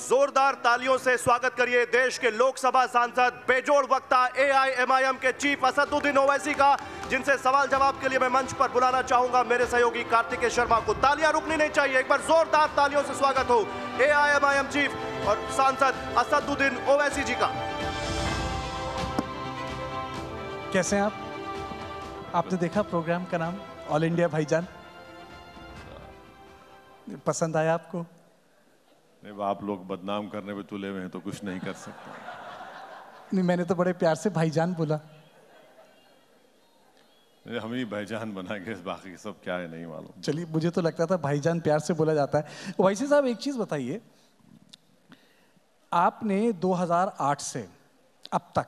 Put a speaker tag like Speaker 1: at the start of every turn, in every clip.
Speaker 1: जोरदार तालियों से स्वागत करिए देश के लोकसभा सांसद, बेजोड़ वक्ता एआईएमआईएम के चीफ असदुद्दीन ओवैसी का, जिनसे सवाल जवाब के लिए मैं मंच पर बुलाना चाहूंगा मेरे सहयोगी कार्तिकेय शर्मा को। तालियां रुकनी नहीं चाहिए, एक बार जोरदार तालियों से स्वागत हो एआईएमआईएम चीफ और सांसद असदुद्दीन ओवैसी जी का।
Speaker 2: कैसे हैं आप? आपने देखा प्रोग्राम का नाम ऑल इंडिया भाईजान? पसंद आया आपको?
Speaker 3: नहीं, आप लोग बदनाम करने पे तुले हुए हैं तो कुछ नहीं कर सकते।
Speaker 2: नहीं, मैंने तो बड़े प्यार से भाईजान बोला।
Speaker 3: हम ही भाईजान बनाएंगे, बाकी सब क्या है नहीं मालूम।
Speaker 2: चलिए, मुझे तो लगता था भाईजान प्यार से बोला जाता है। ओवैसी साहब, एक चीज बताइए, आपने 2008 से अब तक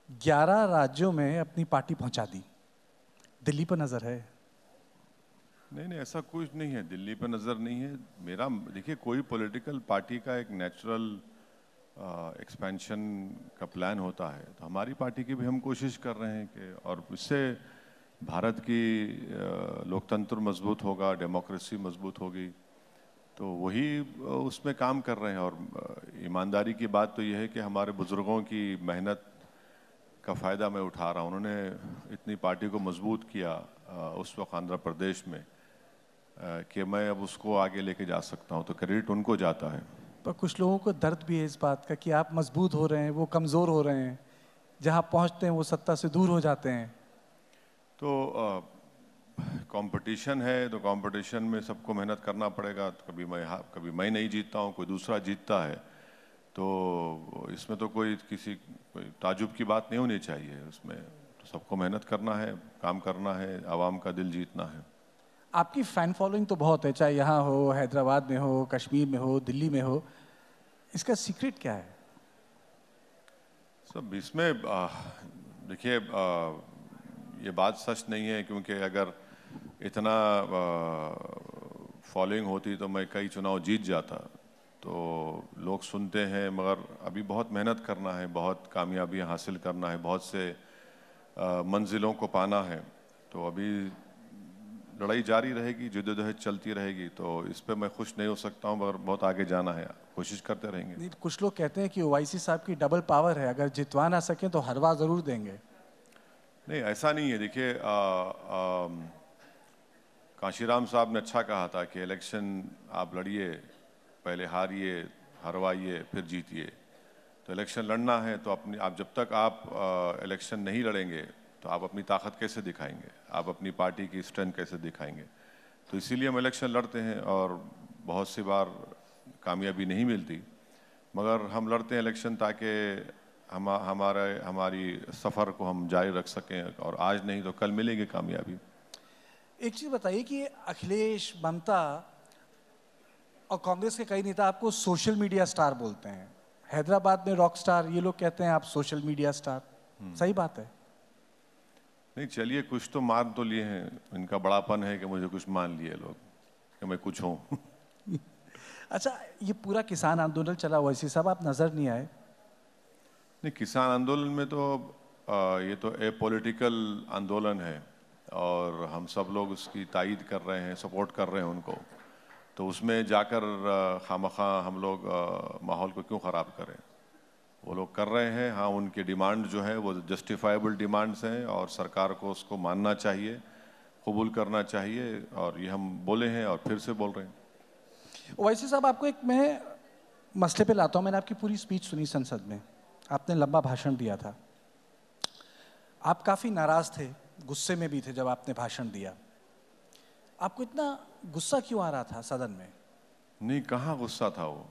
Speaker 2: 11 राज्यों में अपनी पार्टी पहुंचा दी। दिल्ली पर नजर है?
Speaker 3: नहीं, ऐसा कुछ नहीं है, दिल्ली पर नज़र नहीं है मेरा। देखिए, कोई पॉलिटिकल पार्टी का एक नेचुरल एक्सपेंशन का प्लान होता है, तो हमारी पार्टी की भी हम कोशिश कर रहे हैं कि, और इससे भारत की लोकतंत्र मजबूत होगा, डेमोक्रेसी मजबूत होगी, तो वही उसमें काम कर रहे हैं। और ईमानदारी की बात तो यह है कि हमारे बुजुर्गों की मेहनत का फ़ायदा मैं उठा रहा हूँ। उन्होंने इतनी पार्टी को मजबूत किया उस वक्त आंध्र प्रदेश में कि मैं अब उसको आगे लेके जा सकता हूँ, तो क्रेडिट उनको जाता है।
Speaker 2: पर कुछ लोगों को दर्द भी है इस बात का कि आप मजबूत हो रहे हैं, वो कमज़ोर हो रहे हैं, जहाँ पहुँचते हैं वो सत्ता से दूर हो जाते हैं।
Speaker 3: तो कंपटीशन है, तो कंपटीशन में सबको मेहनत करना पड़ेगा। तो कभी मैं नहीं जीतता हूँ, कोई दूसरा जीतता है, तो इसमें तो कोई ताजुब की बात नहीं होनी चाहिए। उसमें तो सबको मेहनत करना है, काम करना है, आवाम का दिल जीतना है।
Speaker 2: आपकी फैन फॉलोइंग तो बहुत है, चाहे यहाँ हो, हैदराबाद में हो, कश्मीर में हो, दिल्ली में हो। इसका सीक्रेट क्या है?
Speaker 3: सब इसमें देखिए, ये बात सच नहीं है, क्योंकि अगर इतना फॉलोइंग होती तो मैं कई चुनाव जीत जाता। तो लोग सुनते हैं, मगर अभी बहुत मेहनत करना है, बहुत कामयाबियाँ हासिल करना है, बहुत से मंजिलों को पाना है। तो अभी लड़ाई जारी रहेगी, जद्दोजहद चलती रहेगी। तो इस पे मैं खुश नहीं हो सकता हूँ, मगर बहुत आगे जाना है, कोशिश करते रहेंगे।
Speaker 2: कुछ लोग कहते हैं कि ओवैसी साहब की डबल पावर है, अगर जितवा ना सकें तो हरवा ज़रूर देंगे।
Speaker 3: नहीं, ऐसा नहीं है। देखिए, काशीराम साहब ने अच्छा कहा था कि इलेक्शन आप लड़िए, पहले हारिए, हरवाइए, फिर जीतिए। तो इलेक्शन लड़ना है तो आप जब तक आप इलेक्शन नहीं लड़ेंगे तो आप अपनी ताकत कैसे दिखाएंगे, आप अपनी पार्टी की स्ट्रेंथ कैसे दिखाएंगे। तो इसीलिए हम इलेक्शन लड़ते हैं, और बहुत सी बार कामयाबी नहीं मिलती, मगर हम लड़ते हैं इलेक्शन ताकि हमारी सफ़र को हम जारी रख सकें, और आज नहीं तो कल मिलेगी कामयाबी।
Speaker 2: एक चीज़ बताइए कि अखिलेश, ममता और कांग्रेस के कई नेता आपको सोशल मीडिया स्टार बोलते हैं। हैदराबाद में रॉक स्टार, ये लोग कहते हैं आप सोशल मीडिया स्टार। सही बात है?
Speaker 3: नहीं, चलिए, कुछ तो मान तो लिए हैं। इनका बड़ापन है कि मुझे कुछ मान लिए लोग कि मैं कुछ हूँ।
Speaker 2: अच्छा, ये पूरा किसान आंदोलन चला, ओवैसी साहब आप नजर नहीं आए।
Speaker 3: नहीं, किसान आंदोलन में तो ये तो ए पॉलिटिकल आंदोलन है, और हम सब लोग उसकी तायीद कर रहे हैं, सपोर्ट कर रहे हैं उनको। तो उसमें जाकर खामखा हम लोग माहौल को क्यों ख़राब करें? वो लोग कर रहे हैं। हाँ, उनकी डिमांड जो है वो जस्टिफाइबल डिमांड्स हैं, और सरकार को उसको मानना चाहिए, कबूल करना चाहिए, और ये हम बोले हैं और फिर से बोल रहे हैं।
Speaker 2: ओवैसी साहब, आपको एक मैं मसले पे लाता हूँ। मैंने आपकी पूरी स्पीच सुनी संसद में, आपने लंबा भाषण दिया था। आप काफ़ी नाराज़ थे, गुस्से में भी थे जब आपने भाषण दिया। आपको इतना गुस्सा क्यों आ रहा था सदन में?
Speaker 3: नहीं, कहाँ गुस्सा था? वो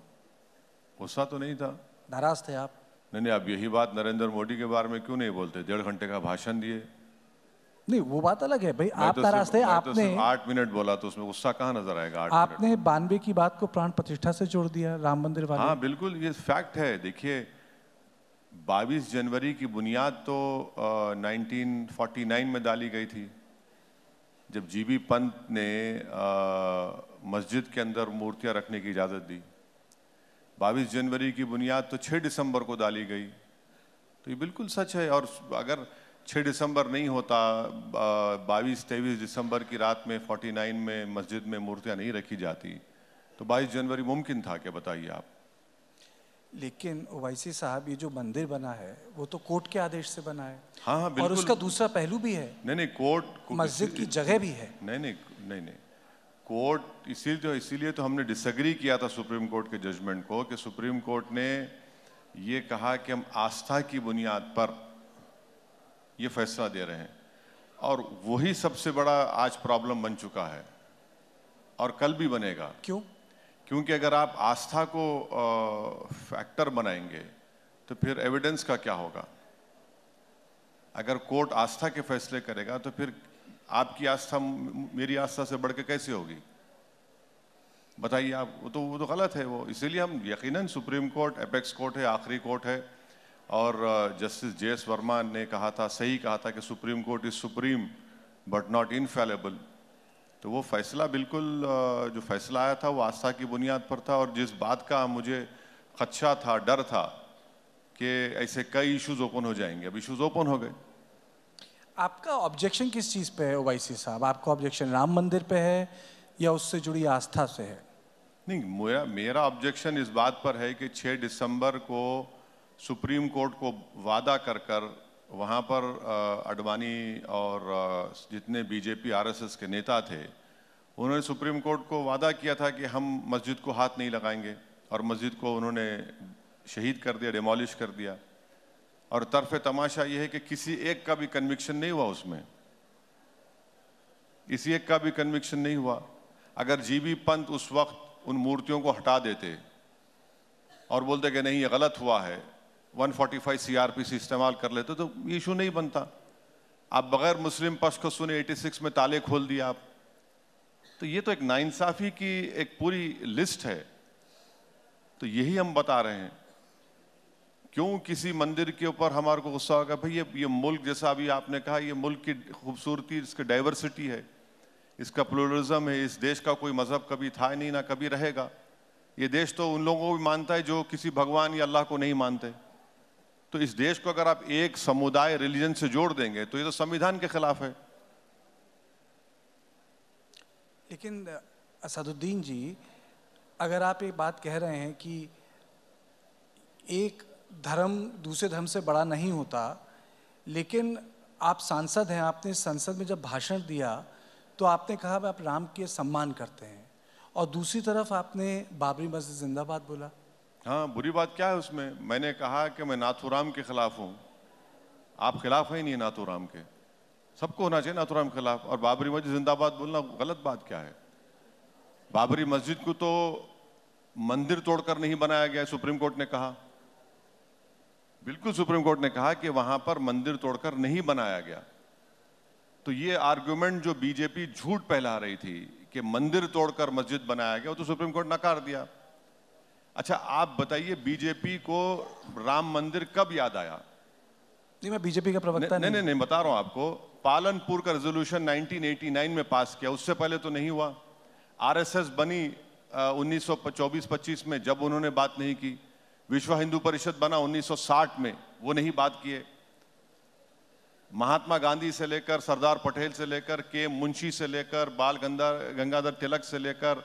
Speaker 3: गुस्सा तो नहीं था।
Speaker 2: नाराज़ थे आप?
Speaker 3: नहीं, आप यही बात नरेंद्र मोदी के बारे में क्यों नहीं बोलते? 1.5 घंटे का भाषण दिए।
Speaker 2: नहीं, वो बात अलग है भाई। आप नाराज थे, आपने
Speaker 3: 8 मिनट बोला, तो उसमें गुस्सा कहाँ नजर आएगा? 8
Speaker 2: आपने 92 की बात को प्राण प्रतिष्ठा से जोड़ दिया, राम मंदिर वाले।
Speaker 3: हाँ, बिल्कुल, ये फैक्ट है। देखिए, 22 जनवरी की बुनियाद तो 1949 में डाली गई थी, जब जीबी पंत ने मस्जिद के अंदर मूर्तियां रखने की इजाज़त दी। 22 जनवरी की बुनियाद तो 6 दिसंबर को डाली गई। तो ये बिल्कुल सच है। और अगर 6 दिसंबर नहीं होता, 22-23 दिसंबर की रात में 49 में मस्जिद में मूर्तियां नहीं रखी जाती, तो 22 जनवरी मुमकिन था क्या? बताइए आप।
Speaker 2: लेकिन ओवैसी साहब, ये जो मंदिर बना है वो तो कोर्ट के आदेश से बना है।
Speaker 3: हाँ हाँ
Speaker 2: और
Speaker 3: बिल्कुल।
Speaker 2: उसका दूसरा पहलू भी है,
Speaker 3: नहीं नहीं, कोर्ट
Speaker 2: मस्जिद की जगह भी है।
Speaker 3: नहीं नहीं नहीं नहीं, कोर्ट इसीलिए तो हमने डिसएग्री किया था सुप्रीम कोर्ट के जजमेंट को, कि सुप्रीम कोर्ट ने ये कहा कि हम आस्था की बुनियाद पर ये फैसला दे रहे हैं, और वही सबसे बड़ा आज प्रॉब्लम बन चुका है और कल भी बनेगा।
Speaker 2: क्यों?
Speaker 3: क्योंकि अगर आप आस्था को फैक्टर बनाएंगे तो फिर एविडेंस का क्या होगा? अगर कोर्ट आस्था के फैसले करेगा तो फिर आपकी आस्था मेरी आस्था से बढ़ के कैसे होगी? बताइए आप। वो तो गलत है वो। इसीलिए हम यकीनन सुप्रीम कोर्ट एपेक्स कोर्ट है, आखिरी कोर्ट है, और जस्टिस JS वर्मा ने कहा था, सही कहा था कि supreme court is supreme but not infallible. तो वो फैसला बिल्कुल जो फैसला आया था वो आस्था की बुनियाद पर था। और जिस बात का मुझे खदशा था, डर था कि ऐसे कई इश्यूज ओपन हो जाएंगे, अब इश्यूज ओपन हो गए।
Speaker 2: आपका ऑब्जेक्शन किस चीज़ पे है ओवैसी साहब? आपका ऑब्जेक्शन राम मंदिर पे है या उससे जुड़ी आस्था से है?
Speaker 3: नहीं, मेरा ऑब्जेक्शन इस बात पर है कि 6 दिसंबर को सुप्रीम कोर्ट को वादा कर कर वहाँ पर अडवाणी और जितने बीजेपी RSS के नेता थे, उन्होंने सुप्रीम कोर्ट को वादा किया था कि हम मस्जिद को हाथ नहीं लगाएंगे, और मस्जिद को उन्होंने शहीद कर दिया, डिमोलिश कर दिया। और तरफे तमाशा ये है कि किसी एक का भी कन्विक्शन नहीं हुआ उसमें, किसी एक का भी कन्विक्शन नहीं हुआ। अगर GB पंत उस वक्त उन मूर्तियों को हटा देते और बोलते कि नहीं ये गलत हुआ है, 145 CRPC इस्तेमाल कर लेते तो इशू नहीं बनता। आप बगैर मुस्लिम पक्ष को सुने 86 में ताले खोल दिया आप। तो ये तो एक नाइंसाफी की एक पूरी लिस्ट है। तो यही हम बता रहे हैं। क्यों किसी मंदिर के ऊपर हमारे को गुस्सा होगा? भाई ये मुल्क, जैसा अभी आपने कहा, ये मुल्क की खूबसूरती, इसकी डाइवर्सिटी है, इसका प्लुरलिज्म है। इस देश का कोई मजहब कभी था नहीं, ना कभी रहेगा। ये देश तो उन लोगों को भी मानता है जो किसी भगवान या अल्लाह को नहीं मानते। तो इस देश को अगर आप एक समुदाय, रिलीजन से जोड़ देंगे तो ये तो संविधान के खिलाफ है।
Speaker 2: लेकिन असदुद्दीन जी, अगर आप एक बात कह रहे हैं कि एक धर्म दूसरे धर्म से बड़ा नहीं होता, लेकिन आप सांसद हैं, आपने संसद में जब भाषण दिया तो आपने कहा आप राम के सम्मान करते हैं, और दूसरी तरफ आपने बाबरी मस्जिद जिंदाबाद बोला।
Speaker 3: हाँ, बुरी बात क्या है उसमें? मैंने कहा कि मैं नाथूराम के खिलाफ हूँ। आप खिलाफ है नहीं नाथूराम के? सबको होना चाहिए नाथूराम के खिलाफ। और बाबरी मस्जिद जिंदाबाद बोलना गलत बात क्या है? बाबरी मस्जिद को तो मंदिर तोड़कर नहीं बनाया गया, सुप्रीम कोर्ट ने कहा। बिल्कुल, सुप्रीम कोर्ट ने कहा कि वहां पर मंदिर तोड़कर नहीं बनाया गया। तो ये आर्गुमेंट जो बीजेपी झूठ फैला रही थी कि मंदिर तोड़कर मस्जिद बनाया गया, वो तो सुप्रीम कोर्ट नकार दिया। अच्छा, आप बताइए बीजेपी को राम मंदिर कब याद आया?
Speaker 2: नहीं, मैं बीजेपी का प्रवक्ता
Speaker 3: नहीं, बता रहा हूं आपको। पालनपुर का रेजोल्यूशन 1989 में पास किया, उससे पहले तो नहीं हुआ। RSS बनी 1924-25 में, जब उन्होंने बात नहीं की। विश्व हिंदू परिषद बना 1960 में, वो नहीं बात किए। महात्मा गांधी से लेकर, सरदार पटेल से लेकर, के मुंशी से लेकर, बाल गंगाधर तिलक से लेकर,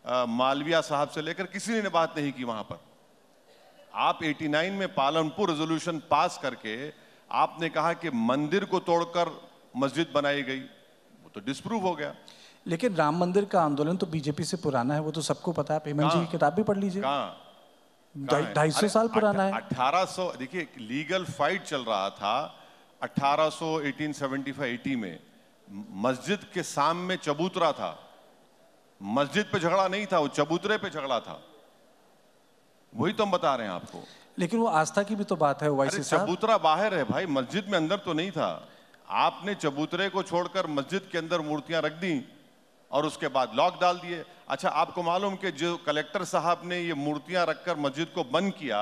Speaker 3: मालविया साहब से लेकर, किसी ने बात नहीं की वहां पर। आप 89 में पालनपुर रेजोल्यूशन पास करके आपने कहा कि मंदिर को तोड़कर मस्जिद बनाई गई, वो तो डिस्प्रूव हो गया।
Speaker 2: लेकिन राम मंदिर का आंदोलन तो बीजेपी से पुराना है, वो तो सबको पता है। हेमंत जी की किताब भी पढ़ लीजिए। 250 साल पुराना है।
Speaker 3: 1800, देखिए लीगल फाइट चल रहा था 1875-80 में। मस्जिद के सामने चबूतरा था, मस्जिद पे झगड़ा नहीं था, वो चबूतरे पे झगड़ा था। वही तो हम बता रहे हैं आपको।
Speaker 2: लेकिन वो आस्था की भी तो बात है ओवैसी साहब।
Speaker 3: चबूतरा बाहर है भाई, मस्जिद में अंदर तो नहीं था। आपने चबूतरे को छोड़कर मस्जिद के अंदर मूर्तियां रख दी और उसके बाद लॉक डाल दिए। अच्छा, आपको मालूम कि जो कलेक्टर साहब ने ये मूर्तियां रखकर मस्जिद को बंद किया,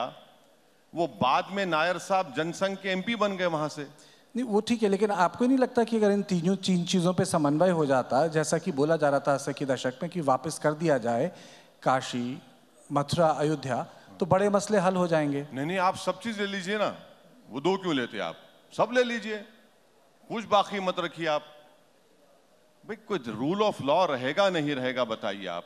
Speaker 3: वो बाद में नायर साहब जनसंघ के MP बन गए वहां से।
Speaker 2: नहीं, वो ठीक है, लेकिन आपको नहीं लगता कि अगर इन तीन चीज़ों पे समन्वय हो जाता, जैसा कि बोला जा रहा था 80 के दशक में, कि वापस कर दिया जाए काशी, मथुरा, अयोध्या, तो बड़े मसले हल हो जाएंगे?
Speaker 3: नहीं, आप सब चीज ले लीजिए ना, वो दो क्यों लेते? आप सब ले लीजिए, कुछ बाकी मत रखिए आप। भाई कोई रूल ऑफ लॉ रहेगा नहीं रहेगा बताइए आप।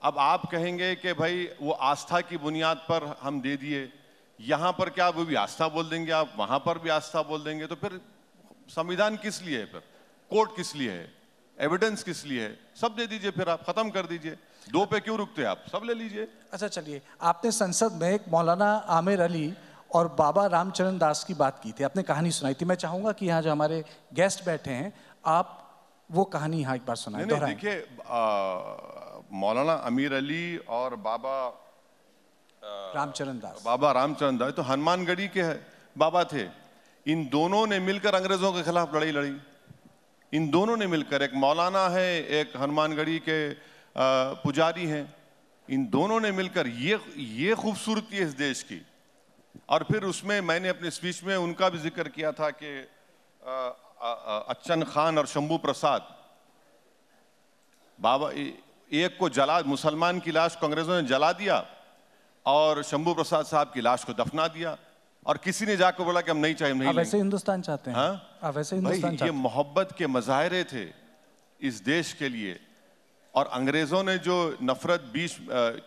Speaker 3: अब आप कहेंगे कि भाई वो आस्था की बुनियाद पर हम दे दिए, यहाँ पर क्या वो भी आस्था बोल देंगे, आप वहां पर भी आस्था बोल देंगे, तो फिर संविधान किस लिए है, फिर कोर्ट किस लिए है, एविडेंस किस लिए है? सब दे दीजिए, फिर आप खत्म कर दीजिए। दो पे क्यों रुकते हैं आप, सब ले लीजिए।
Speaker 2: अच्छा चलिए, आपने संसद में एक मौलाना आमिर अली और बाबा रामचरण दास की बात की थी, आपने कहानी सुनाई थी। मैं चाहूंगा कि यहाँ जो हमारे गेस्ट बैठे हैं, आप वो कहानी यहाँ एक बार सुनाएं।
Speaker 3: नहीं, देखिए, मौलाना आमिर अली और बाबा
Speaker 2: रामचरण दास
Speaker 3: तो हनुमानगढ़ी के बाबा थे। इन दोनों ने मिलकर अंग्रेजों के खिलाफ लड़ाई लड़ी। इन दोनों ने मिलकर, एक मौलाना है, एक हनुमानगढ़ी के पुजारी हैं, इन दोनों ने मिलकर, ये खूबसूरती है इस देश की। और फिर उसमें मैंने अपने स्पीच में उनका भी जिक्र किया था कि अच्छन खान और शंभू प्रसाद, बाबा एक को जला, मुसलमान की लाश को अंग्रेजों ने जला दिया और शंभू प्रसाद साहब की लाश को दफना दिया, और किसी ने जाकर बोला कि हम नहीं चाहिए, नहीं लेंगे।
Speaker 2: वैसे हिंदुस्तान चाहते हैं। हाँ, वैसे हिंदुस्तान
Speaker 3: ये मोहब्बत के मजाहरे थे इस देश के लिए। और अंग्रेजों ने जो नफरत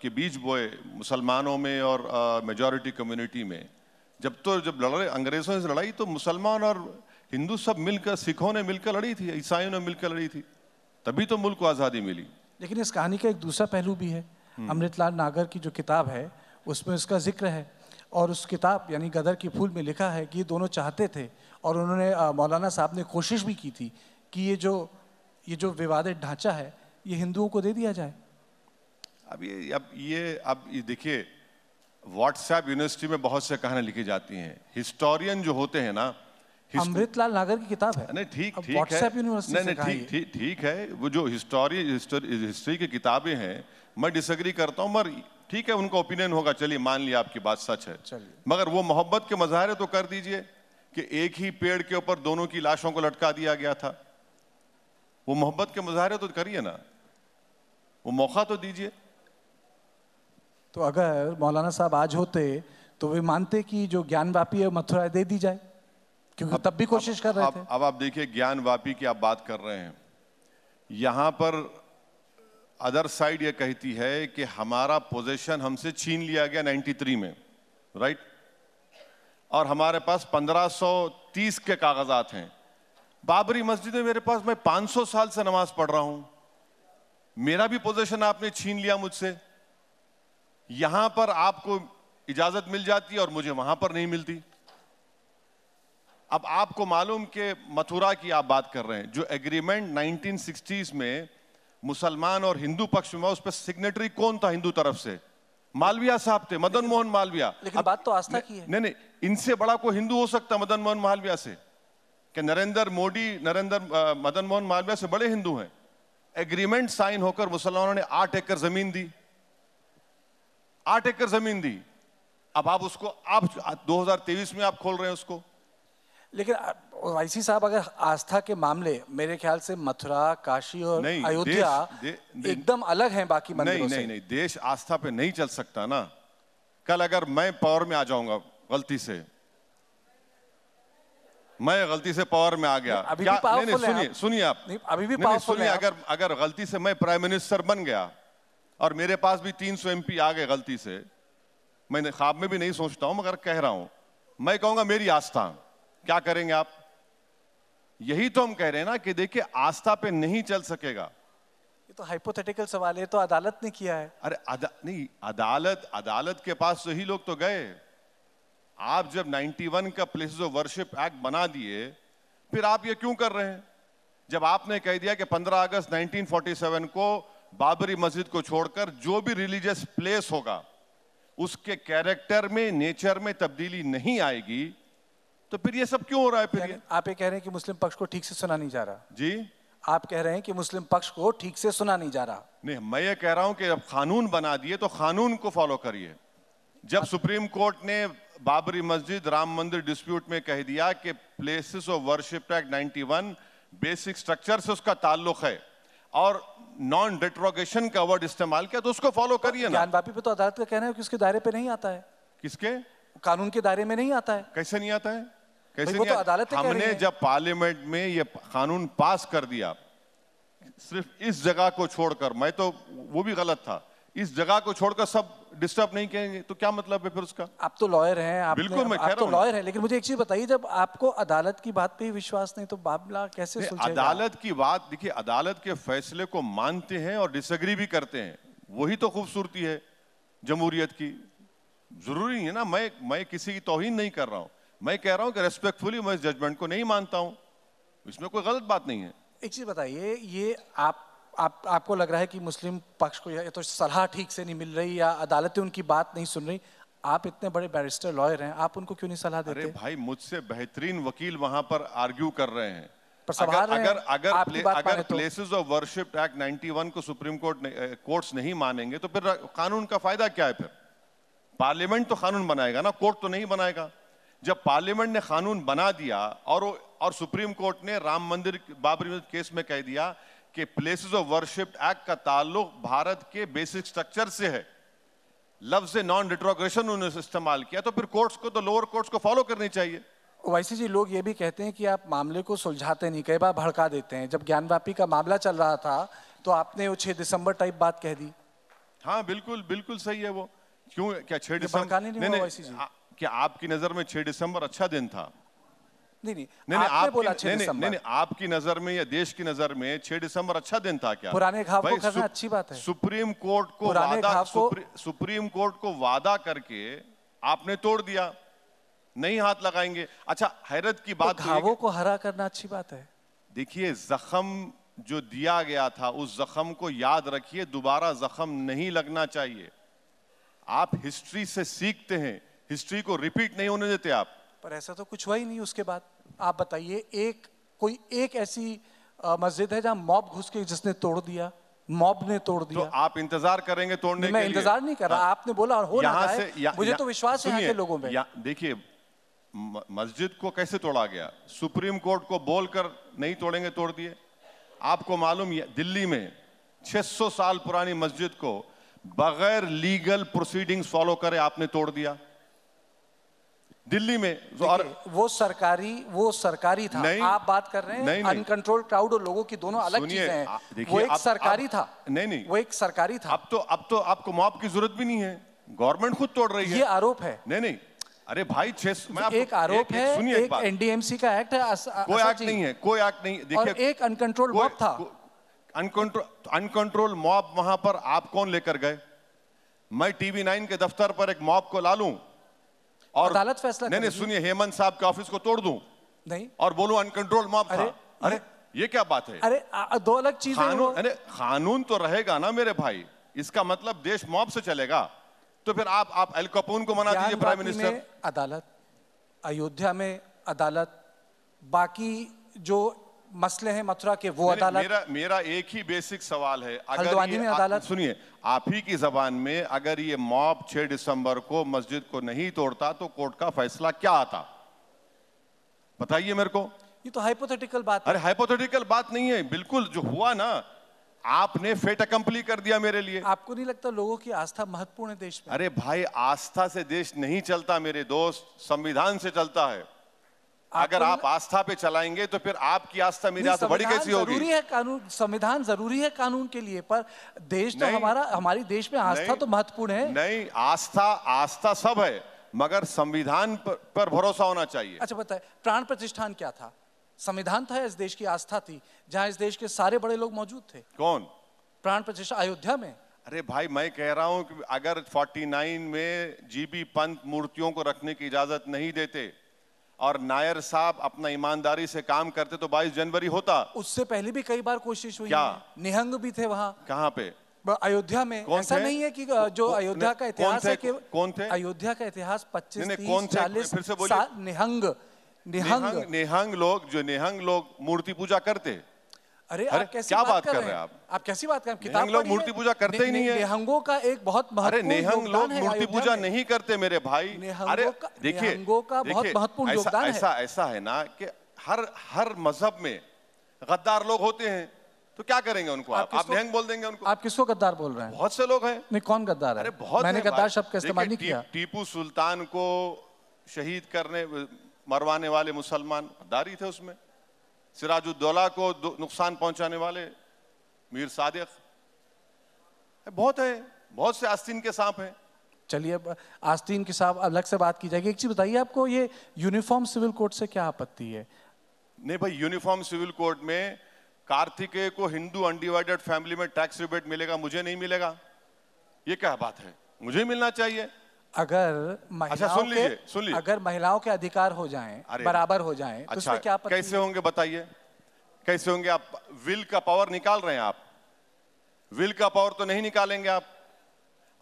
Speaker 3: के बीज बोए मुसलमानों में और मेजॉरिटी कम्युनिटी में, जब लड़े अंग्रेजों से लड़ाई, तो मुसलमान और हिंदू सब मिलकर, सिखों ने मिलकर लड़ी थी, ईसाइयों ने मिलकर लड़ी थी, तभी तो मुल्क को आज़ादी मिली।
Speaker 2: लेकिन इस कहानी का एक दूसरा पहलू भी है। अमृतलाल नागर की जो किताब है उसमें उसका जिक्र है, और उस किताब यानी गदर की फूल में लिखा है कि ये दोनों चाहते थे, और उन्होंने मौलाना साहब ने कोशिश भी की थी कि ये जो विवादित ढांचा है ये हिंदुओं को दे दिया जाए।
Speaker 3: अब ये देखिए, व्हाट्सएप यूनिवर्सिटी में बहुत से कहानियां लिखी जाती हैं। हिस्टोरियन जो होते हैं ना,
Speaker 2: अमृतलाल नागर की किताब है।
Speaker 3: नहीं, ठीक है,
Speaker 2: व्हाट्सएप यूनिवर्सिटी से कहा है।
Speaker 3: ठीक है, वो जो हिस्ट्री की किताबें हैं, मैं डिसएग्री करता हूँ, मगर ठीक है, उनका ओपिनियन होगा, चलिए मान लिया आपकी बात सच है। मगर वो मोहब्बत के मजाहरे तो कर दीजिए कि एक ही पेड़ के ऊपर दोनों की लाशों को लटका दिया गया था। वो मोहब्बत के मुजाहरे तो करिए ना, वो मौका तो दीजिए।
Speaker 2: तो अगर मौलाना साहब आज होते तो वे मानते कि जो ज्ञानवापी है मथुरा दे दी जाए, क्योंकि तब भी कोशिश कर रहे थे।
Speaker 3: अब आप देखिए, ज्ञानवापी की आप बात कर रहे हैं, यहां पर अदर साइड ये कहती है कि हमारा पोजीशन हमसे छीन लिया गया 93 में, राइट, और हमारे पास 1530 के कागजात हैं। बाबरी मस्जिद में मेरे पास, मैं 500 साल से नमाज पढ़ रहा हूं, मेरा भी पोजीशन आपने छीन लिया मुझसे। यहां पर आपको इजाजत मिल जाती है और मुझे वहां पर नहीं मिलती। अब आपको मालूम कि मथुरा की आप बात कर रहे हैं, जो एग्रीमेंट 1960s में मुसलमान और हिंदू पक्ष में, उस पर सिग्नेटरी कौन था हिंदू तरफ से? मालविया साहब थे, मदन मोहन मालविया।
Speaker 2: लेकिन बात तो आस्था की है।
Speaker 3: नहीं, इनसे बड़ा कोई हिंदू हो सकता मदन मोहन मालविया से? कि मदन मोहन मालविया से बड़े हिंदू हैं। एग्रीमेंट साइन होकर मुसलमानों ने 8 एकड़ जमीन दी, 8 एकड़ जमीन दी। अब आप उसको 2023 में आप खोल रहे हैं उसको।
Speaker 2: लेकिन वाईसी साहब, अगर आस्था के मामले, मेरे ख्याल से मथुरा, काशी और अयोध्या एकदम अलग हैं बाकी मंदिरों से।
Speaker 3: नहीं, देश आस्था पे नहीं चल सकता ना। कल अगर मैं पावर में आ जाऊंगा गलती से, मैं गलती से पावर में आ गया,
Speaker 2: अभी क्या? नहीं,
Speaker 3: सुनिए आप,
Speaker 2: अभी भी पावरफुल है।
Speaker 3: अगर गलती से मैं प्राइम मिनिस्टर बन गया और मेरे पास भी 300 MP आ गए गलती से, मैंने ख्वाब में भी नहीं सोचता हूं, मगर कह रहा हूं, मैं कहूंगा मेरी आस्था, क्या करेंगे आप? यही तो हम कह रहे हैं ना कि देखिए, आस्था पे नहीं चल सकेगा।
Speaker 2: ये तो हाइपोथेटिकल सवाल है, तो अदालत ने किया है।
Speaker 3: अरे नहीं, अदालत के पास वही लोग तो गए। आप जब 91 का प्लेसेस ऑफ वर्शिप एक्ट बना दिए, फिर आप ये क्यों कर रहे हैं? जब आपने कह दिया कि 15 अगस्त 1947 को बाबरी मस्जिद को छोड़कर जो भी रिलीजियस प्लेस होगा उसके कैरेक्टर में, नेचर में तब्दीली नहीं आएगी, तो फिर ये सब क्यों हो रहा है? फिर
Speaker 2: आप ये कह रहे हैं कि मुस्लिम पक्ष को ठीक से सुना नहीं जा रहा?
Speaker 3: जी,
Speaker 2: आप कह रहे हैं कि मुस्लिम पक्ष को ठीक से सुना नहीं जा रहा?
Speaker 3: नहीं, मैं ये कह रहा हूं कि अब कानून बना दिए तो कानून को फॉलो करिए। जब सुप्रीम कोर्ट ने बाबरी मस्जिद, राम मंदिर डिस्प्यूट में कह दिया कि places of worship act 91 basic structure से उसका ताल्लुक है और नॉन डिट्रोगेशन का वर्ड इस्तेमाल किया, तो उसको फॉलो करिए ना।
Speaker 2: ज्ञानवापी पे तो अदालत का कहना है कि उसके दायरे पे नहीं आता है।
Speaker 3: किसके?
Speaker 2: कानून के दायरे में नहीं आता है।
Speaker 3: कैसे नहीं आता है? कैसे
Speaker 2: नहीं? तो अदालत
Speaker 3: हमने जब पार्लियामेंट में ये कानून पास कर दिया, सिर्फ इस जगह को छोड़कर, मैं तो वो भी गलत था, इस जगह को छोड़कर सब डिस्टर्ब नहीं करेंगे तो क्या मतलब है फिर उसका?
Speaker 2: आप तो लॉयर हैं,
Speaker 3: बिल्कुल मैं कह
Speaker 2: आप
Speaker 3: रहा
Speaker 2: तो
Speaker 3: हूं।
Speaker 2: लॉयर हैं, लेकिन मुझे एक चीज बताइए, जब आपको अदालत की बात पे ही विश्वास नहीं तो मामला कैसे सुलझेगा?
Speaker 3: अदालत की बात देखिए, अदालत के फैसले को मानते हैं और डिसएग्री भी करते हैं, वही तो खूबसूरती है जमहूरियत की। जरूरी नहीं है ना, मैं किसी की तौहीन नहीं कर रहा हूं, मैं कह रहा हूं कि रेस्पेक्टफुली मैं इस जजमेंट को नहीं मानता हूं, इसमें कोई गलत बात नहीं है।
Speaker 2: एक चीज बताइए, ये आपको लग रहा है कि मुस्लिम पक्ष को या तो सलाह ठीक से नहीं मिल रही या अदालतें उनकी बात नहीं सुन रही, आप इतने बड़े बैरिस्टर लॉयर हैं, आप उनको क्यों नहीं सलाह देते?
Speaker 3: अरे भाई, मुझसे बेहतरीन वकील वहां पर आर्ग्यू कर रहे हैं।
Speaker 2: पर संभाल रहे हैं, आपकी बात माने
Speaker 3: अगर
Speaker 2: तो।
Speaker 3: प्लेसेस ऑफ वर्शिप एक्ट 91 को सुप्रीम कोर्ट्स नहीं मानेंगे तो फिर कानून का फायदा क्या है? फिर पार्लियामेंट तो कानून बनाएगा ना, कोर्ट तो नहीं बनाएगा। जब पार्लियामेंट ने कानून बना दिया और सुप्रीम कोर्ट ने राम मंदिर बाबरी मस्जिद केस में कह दिया कि प्लेसेस ऑफ वर्शिप एक्ट का ताल्लुक भारत के बेसिक स्ट्रक्चर से है, लफ्ज नॉन रिट्रोग्रेशन उन्होंने इस्तेमाल किया, तो फिर कोर्ट्स को तो लोअर कोर्ट्स को फॉलो करनी चाहिए।
Speaker 2: ओवैसी जी, लोग ये भी कहते हैं कि आप मामले को सुलझाते नहीं, कई बार भड़का देते हैं। जब ज्ञानवापी का मामला चल रहा था तो आपने वो 6 दिसंबर टाइप बात कह दी।
Speaker 3: हाँ बिल्कुल बिल्कुल सही है वो। क्यों, क्या 6
Speaker 2: भड़काने नहीं
Speaker 3: दिसंबर?
Speaker 2: हुआ ओवैसी जी।
Speaker 3: क्या आपकी नजर में 6 दिसंबर अच्छा दिन था?
Speaker 2: नहीं,
Speaker 3: आपने
Speaker 2: बोला 6 दिसंबर।
Speaker 3: नहीं, आपकी नजर में या देश की नजर में 6 दिसंबर अच्छा दिन था क्या?
Speaker 2: पुराने घाव को करना अच्छी बात है।
Speaker 3: सुप्रीम कोर्ट को सुप्रीम कोर्ट को वादा करके आपने तोड़ दिया, नहीं हाथ लगाएंगे। अच्छा, हैरत की बात,
Speaker 2: घावों को हरा करना अच्छी बात है।
Speaker 3: देखिए, जख्म जो दिया गया था उस जख्म को याद रखिए, दोबारा जख्म नहीं लगना चाहिए। आप हिस्ट्री से सीखते हैं, हिस्ट्री को रिपीट नहीं होने देते आप।
Speaker 2: पर ऐसा तो कुछ हुआ ही नहीं उसके बाद। आप बताइए, कोई एक ऐसी मस्जिद है जहां मॉब घुस के जिसने तोड़ दिया? मॉब ने तोड़ दिया।
Speaker 3: तो आप इंतजार करेंगे तोड़ने के लिए?
Speaker 2: मैं इंतजार नहीं कर रहा, आपने बोला और हो रहा है। मुझे तो विश्वास है यहाँ के लोगों में।
Speaker 3: देखिए, मस्जिद को कैसे तोड़ा गया? सुप्रीम कोर्ट को बोलकर नहीं तोड़ेंगे, तोड़ दिए। आपको मालूम है दिल्ली में 600 साल पुरानी मस्जिद को बगैर लीगल प्रोसीडिंग्स फॉलो करे आपने तोड़ दिया दिल्ली में। और
Speaker 2: वो सरकारी था। आप बात कर रहे हैं अनकंट्रोल्ड क्राउड और लोगों की, दोनों अलग चीजें हैं। वो एक सरकारी था।
Speaker 3: नहीं,
Speaker 2: वो एक सरकारी था।
Speaker 3: अब तो आपको मॉब की जरूरत भी नहीं है, गवर्नमेंट खुद तोड़ रही है।
Speaker 2: ये आरोप है।
Speaker 3: नहीं, अरे भाई,
Speaker 2: एक आरोप है, एक एनडीएमसी का एक्ट है।
Speaker 3: कोई एक्ट नहीं है, कोई एक्ट नहीं।
Speaker 2: देखिए, एक अनकंट्रोल्ड मॉब था।
Speaker 3: अनकंट्रोल मॉब वहां पर आप कौन लेकर गए? मैं टीवी 9 के दफ्तर पर एक मॉब को ला लूं और
Speaker 2: अदालत फैसला
Speaker 3: नहीं, सुनिए, हेमंत साहब के ऑफिस को तोड़ दूं
Speaker 2: नहीं
Speaker 3: और बोलूं अनकंट्रोल मॉब था? अरे ये क्या बात है?
Speaker 2: अरे दो अलग चीजें हैं।
Speaker 3: अरे कानून तो रहेगा ना मेरे भाई, इसका मतलब देश मॉब से चलेगा? तो फिर आप एल कैपोन को मना दीजिए प्राइम मिनिस्टर।
Speaker 2: अदालत, अयोध्या में अदालत, बाकी जो मसले हैं मथुरा के वो अदालत।
Speaker 3: मेरा एक ही बेसिक सवाल है,
Speaker 2: हल्द्वानी में अदालत।
Speaker 3: सुनिए, आप ही की जबान में, अगर ये मॉब 6 दिसंबर को मस्जिद को नहीं तोड़ता तो कोर्ट का फैसला क्या आता? बताइए मेरे को।
Speaker 2: ये तो हाइपोथेटिकल बात है।
Speaker 3: अरे हाइपोथेटिकल बात नहीं है, बिल्कुल जो हुआ ना, आपने फेट अकम्पली कर दिया मेरे लिए।
Speaker 2: आपको नहीं लगता लोगों की आस्था महत्वपूर्ण है देश में?
Speaker 3: अरे भाई, आस्था से देश नहीं चलता मेरे दोस्त, संविधान से चलता है। अगर आप आस्था पे चलाएंगे तो फिर आपकी आस्था मेरी आस्था बड़ी कैसी होगी?
Speaker 2: जरूरी है कानून, संविधान जरूरी है कानून के लिए, पर देश तो हमारी देश में आस्था तो महत्वपूर्ण है।
Speaker 3: नहीं, आस्था सब है, मगर संविधान पर भरोसा होना चाहिए।
Speaker 2: अच्छा बताए, प्राण प्रतिष्ठान क्या था? संविधान था, इस देश की आस्था थी, जहां इस देश के सारे बड़े लोग मौजूद थे।
Speaker 3: कौन?
Speaker 2: प्राण प्रतिष्ठा अयोध्या में।
Speaker 3: अरे भाई, मैं कह रहा हूं कि अगर 49 में जीबी पंत मूर्तियों को रखने की इजाजत नहीं देते और नायर साहब अपना ईमानदारी से काम करते तो 22 जनवरी होता।
Speaker 2: उससे पहले भी कई बार कोशिश हुई।
Speaker 3: क्या?
Speaker 2: निहंग भी थे वहां।
Speaker 3: कहाँ पे?
Speaker 2: अयोध्या में। ऐसा नहीं है कि जो अयोध्या का इतिहास है कि
Speaker 3: कौन थे?
Speaker 2: अयोध्या का इतिहास 25, 30, 40
Speaker 3: साल
Speaker 2: निहंग
Speaker 3: लोग मूर्ति पूजा करते।
Speaker 2: अरे आप कैसी बात कर रहे हैं? आप कैसी बात कर रहे हैं? किताब
Speaker 3: लोग मूर्ति पूजा करते ही नहीं है।
Speaker 2: निहंगों का एक बहुत महत्वपूर्ण योगदान है।
Speaker 3: निहंग लोग मूर्ति पूजा नहीं करते मेरे भाई। अरे देखिए,
Speaker 2: निहंगों का बहुत महत्वपूर्ण योगदान है।
Speaker 3: ऐसा है ना कि हर मजहब में गद्दार लोग होते हैं, तो क्या करेंगे उनको? आप निहंग बोल देंगे उनको?
Speaker 2: आप किसको गद्दार बोल रहे हैं?
Speaker 3: बहुत से लोग हैं।
Speaker 2: नहीं, कौन गद्दार है?
Speaker 3: अरे बहुत।
Speaker 2: मैंने गद्दार शब्द का इस्तेमाल नहीं किया।
Speaker 3: टीपू सुल्तान को शहीद करने मरवाने वाले मुसलमान गद्दारी थे उसमें। सिराजुद्दौला को नुकसान पहुंचाने वाले मीर सादिक, बहुत है। बहुत से आस्तीन के सांप हैं।
Speaker 2: चलिए, अब आस्तीन के साथ अलग से बात की जाएगी। एक चीज बताइए, आपको ये यूनिफॉर्म सिविल कोड से क्या आपत्ति है?
Speaker 3: नहीं भाई, यूनिफॉर्म सिविल कोड में कार्तिकेय को हिंदू अनडिवाइडेड फैमिली में टैक्स रिबेट मिलेगा, मुझे नहीं मिलेगा, ये क्या बात है? मुझे मिलना चाहिए।
Speaker 2: अगर महिलाओं
Speaker 3: सुन लीजिए।
Speaker 2: अगर महिलाओं के अधिकार हो जाएं, बराबर हो जाएं, तो
Speaker 3: अच्छा,
Speaker 2: उसमें क्या आपत्ति
Speaker 3: कैसे होंगे बताइए? कैसे होंगे? आप विल का पावर निकाल रहे हैं, आप विल का पावर तो नहीं निकालेंगे आप।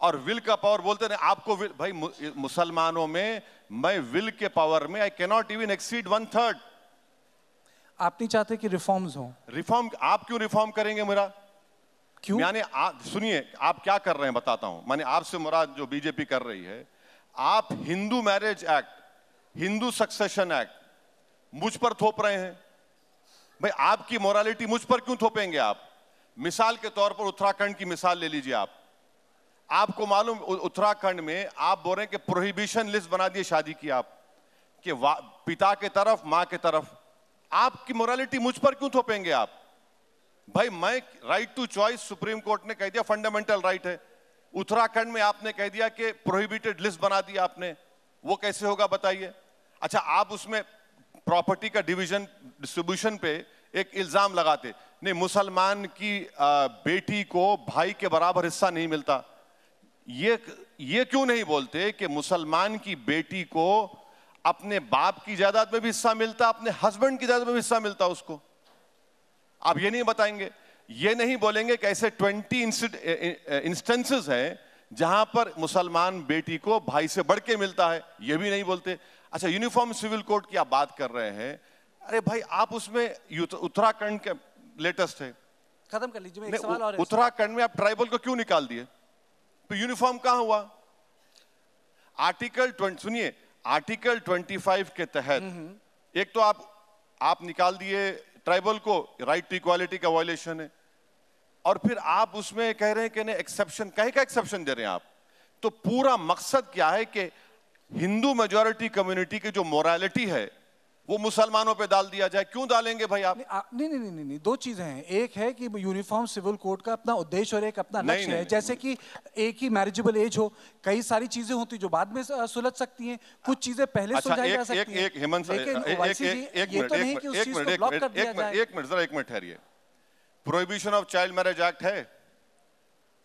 Speaker 3: और विल का पावर बोलते नहीं आपको विल, भाई मुसलमानों में मैं विल के पावर में I can not even exceed 1/3।
Speaker 2: आप नहीं चाहते कि रिफॉर्म्स हो?
Speaker 3: रिफॉर्म आप क्यों रिफॉर्म करेंगे मेरा?
Speaker 2: क्यों?
Speaker 3: यानी सुनिए आप क्या कर रहे हैं बताता हूं। माने आपसे मुराद जो बीजेपी कर रही है, आप Hindu marriage act, Hindu succession act मुझ पर थोप रहे हैं। भाई आपकी मोरालिटी मुझ पर क्यों थोपेंगे आप? मिसाल के तौर पर उत्तराखंड की मिसाल ले लीजिए आप। आपको मालूम उत्तराखंड में आप बोल रहे हैं कि प्रोहिबिशन लिस्ट बना दिए शादी की आप, कि पिता के तरफ मां के तरफ। आपकी मोरालिटी मुझ पर क्यों थोपेंगे आप? भाई मैं right to choice supreme court ने कह दिया फंडामेंटल राइट है। उत्तराखंड में आपने कह दिया कि प्रोहिबिटेड लिस्ट बना दिया आपने, वो कैसे होगा बताइए? अच्छा, आप उसमें प्रॉपर्टी का डिवीजन डिस्ट्रीब्यूशन पे एक इल्जाम लगाते, नहीं मुसलमान की बेटी को भाई के बराबर हिस्सा नहीं मिलता। ये क्यों नहीं बोलते कि मुसलमान की बेटी को अपने बाप की जायदाद में भी हिस्सा मिलता, अपने हस्बैंड की जायदाद में भी हिस्सा मिलता उसको? आप ये नहीं बताएंगे, ये नहीं बोलेंगे कि ऐसे 20 इंस्टेंसेस हैं जहां पर मुसलमान बेटी को भाई से बढ़ के मिलता है, ये भी नहीं बोलते। अच्छा, यूनिफॉर्म सिविल कोड की आप बात कर रहे हैं, अरे भाई आप उसमें उत्तराखंड के लेटेस्ट है,
Speaker 2: खत्म कर लीजिए। एक सवाल और है।
Speaker 3: उत्तराखंड में आप ट्राइबल को क्यों निकाल दिए? तो यूनिफॉर्म कहां हुआ? सुनिए, आर्टिकल 25 के तहत एक तो आप निकाल दिए ट्राइबल को, राइट टू इक्वालिटी का वायलेशन है, और फिर आप उसमें कह रहे हैं कि नहीं एक्सेप्शन, कहे का एक्सेप्शन दे रहे हैं आप? तो पूरा मकसद क्या है कि हिंदू मेजॉरिटी कम्युनिटी की जो मोरालिटी है वो मुसलमानों पे डाल दिया जाए। क्यों डालेंगे भाई आप?
Speaker 2: नहीं, दो चीजें हैं। एक है कि यूनिफॉर्म सिविल कोड का अपना उद्देश्य और एक अपना लक्ष्य है। जैसे कि एक ही मैरिजेबल एज हो, कई सारी चीजें होती जो बाद में सुलझ सकती हैं, कुछ चीजें पहले सुलझाई जा सकती हैं।
Speaker 3: एक हेमंत, एक मिनट ठहरिए। Prohibition of child marriage act है,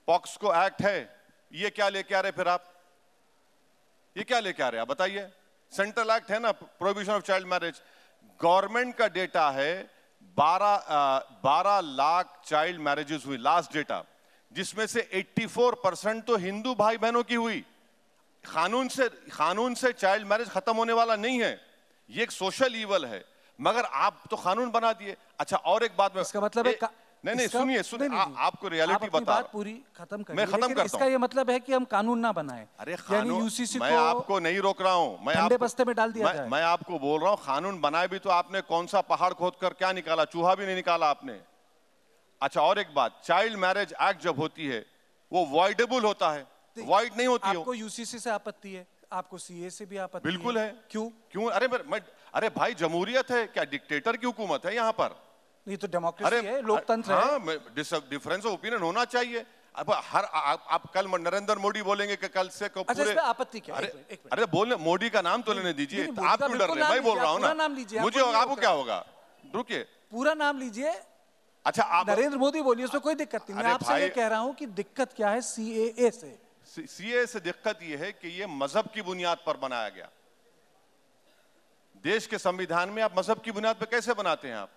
Speaker 3: पॉक्सको एक्ट है, ये क्या लेके आ रहे फिर आप? ये क्या लेके आ रहे हैं आप बताइए? सेंट्रल एक्ट है ना, prohibition of child marriage. Government का डेटा है 12 लाख चाइल्ड मैरिजेस हुई लास्ट डेटा, जिसमें से 84% तो हिंदू भाई बहनों की हुई। कानून से चाइल्ड मैरिज खत्म होने वाला नहीं है, ये एक सोशल ईवल है, मगर आप तो कानून बना दिए। अच्छा, और एक बात में,
Speaker 2: इसका मतलब है
Speaker 3: नहीं सुनिए, आपको रियलिटी बता,
Speaker 2: बात पूरी खत्म करिए।
Speaker 3: मैं खत्म करता हूं।
Speaker 2: इसका ये मतलब है कि हम कानून ना बनाएं।
Speaker 3: अरे
Speaker 2: यानी यूसीसी
Speaker 3: मैं आपको नहीं रोक रहा हूं,
Speaker 2: ठंडे बस्ते में डाल दिया जाए।
Speaker 3: मैं आपको बोल रहा हूं कानून बनाए भी तो आपने कौन सा पहाड़ खोद कर क्या निकाला? चूहा भी नहीं निकाला आपने। अच्छा, और एक बात, चाइल्ड मैरिज एक्ट जब होती है वो वॉइडेबल होता है, वॉइड नहीं होती।
Speaker 2: आपको यूसीसी से आपत्ति है, आपको सीए से भी आपत्ति
Speaker 3: बिल्कुल है।
Speaker 2: क्यों?
Speaker 3: अरे भाई जमहूरियत है क्या? डिक्टेटर की हुकूमत है यहाँ पर?
Speaker 2: ये तो डेमोक्रेसी है, लोकतंत्र है।
Speaker 3: डिफरेंस ऑफ ओपिनियन होना चाहिए। अब आप कल नरेंद्र मोदी बोलेंगे कि कल से को
Speaker 2: पूरे आपत्ति क्या?
Speaker 3: अरे बोलने, मोदी का नाम तो लेने दीजिए। आप क्यों डर रहे हैं? मैं बोल रहा हूँ ना, मुझे आपको क्या होगा? रुकिए,
Speaker 2: पूरा नाम लीजिए।
Speaker 3: अच्छा, आप
Speaker 2: नरेंद्र मोदी बोलिए, उसमें कोई दिक्कत नहीं। मैं आपसे ये कह रहा हूँ कि दिक्कत क्या है सीएए से?
Speaker 3: सीए से दिक्कत ये है कि ये मजहब की बुनियाद पर बनाया गया। देश के संविधान में आप मजहब की बुनियाद पर कैसे बनाते हैं आप?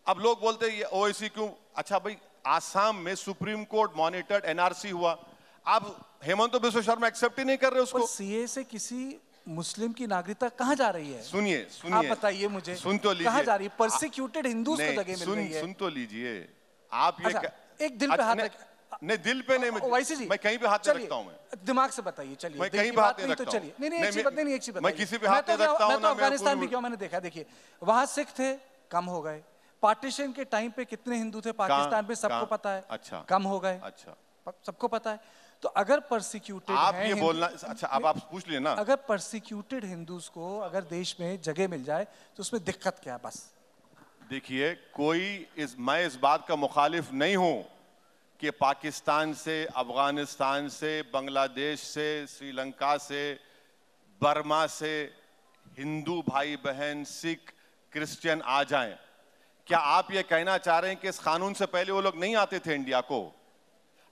Speaker 3: अब लोग बोलते हैं ये ओवैसी क्यों? अच्छा भाई, आसाम में सुप्रीम कोर्ट मॉनिटर्ड एनआरसी हुआ, आप हेमंत बिस्व शर्मा एक्सेप्ट ही नहीं कर रहे उसको।
Speaker 2: सीए से किसी मुस्लिम की नागरिकता कहां जा रही है?
Speaker 3: सुनिए,
Speaker 2: आप बताइए मुझे,
Speaker 3: सुन तो लीजिए,
Speaker 2: कहां जा रही है? परसिक्यूटेड हिंदूज को जगह मिल रही है।
Speaker 3: सुन तो लीजिए आप। ये
Speaker 2: एक दिल पे हाथ
Speaker 3: नहीं, दिल पे नहीं,
Speaker 2: वैसे जी
Speaker 3: मैं कहीं पे हाथ नहीं रखता हूं। मैं
Speaker 2: दिमाग से बताइए। चलिए,
Speaker 3: मैं कहीं पे हाथ नहीं रखता हूं।
Speaker 2: चलिए, नहीं एक चीज बताइए।
Speaker 3: मैं किसी पे हाथ नहीं रखता हूं।
Speaker 2: मैं तो अफगानिस्तान भी क्यों, मैंने देखा, देखिए वहां सिख थे, कम हो गए। पार्टीशन के टाइम पे कितने हिंदू थे पाकिस्तान में, सबको पता है।
Speaker 3: अच्छा,
Speaker 2: कम हो गए।
Speaker 3: अच्छा,
Speaker 2: सबको पता है। तो अगर परसिक्यूटेड
Speaker 3: आप ये बोलना, अच्छा अब आप पूछ लिए ना,
Speaker 2: अगर परसिक्यूटेड हिंदूज को अगर देश में जगह मिल जाए तो उसमें दिक्कत क्या है? बस
Speaker 3: देखिए, मैं इस बात का मुखालिफ नहीं हूं कि पाकिस्तान से, अफगानिस्तान से, बांग्लादेश से, श्रीलंका से, बर्मा से हिंदू भाई बहन, सिख, क्रिश्चियन आ जाएं। क्या आप ये कहना चाह रहे हैं कि इस कानून से पहले वो लोग नहीं आते थे इंडिया को?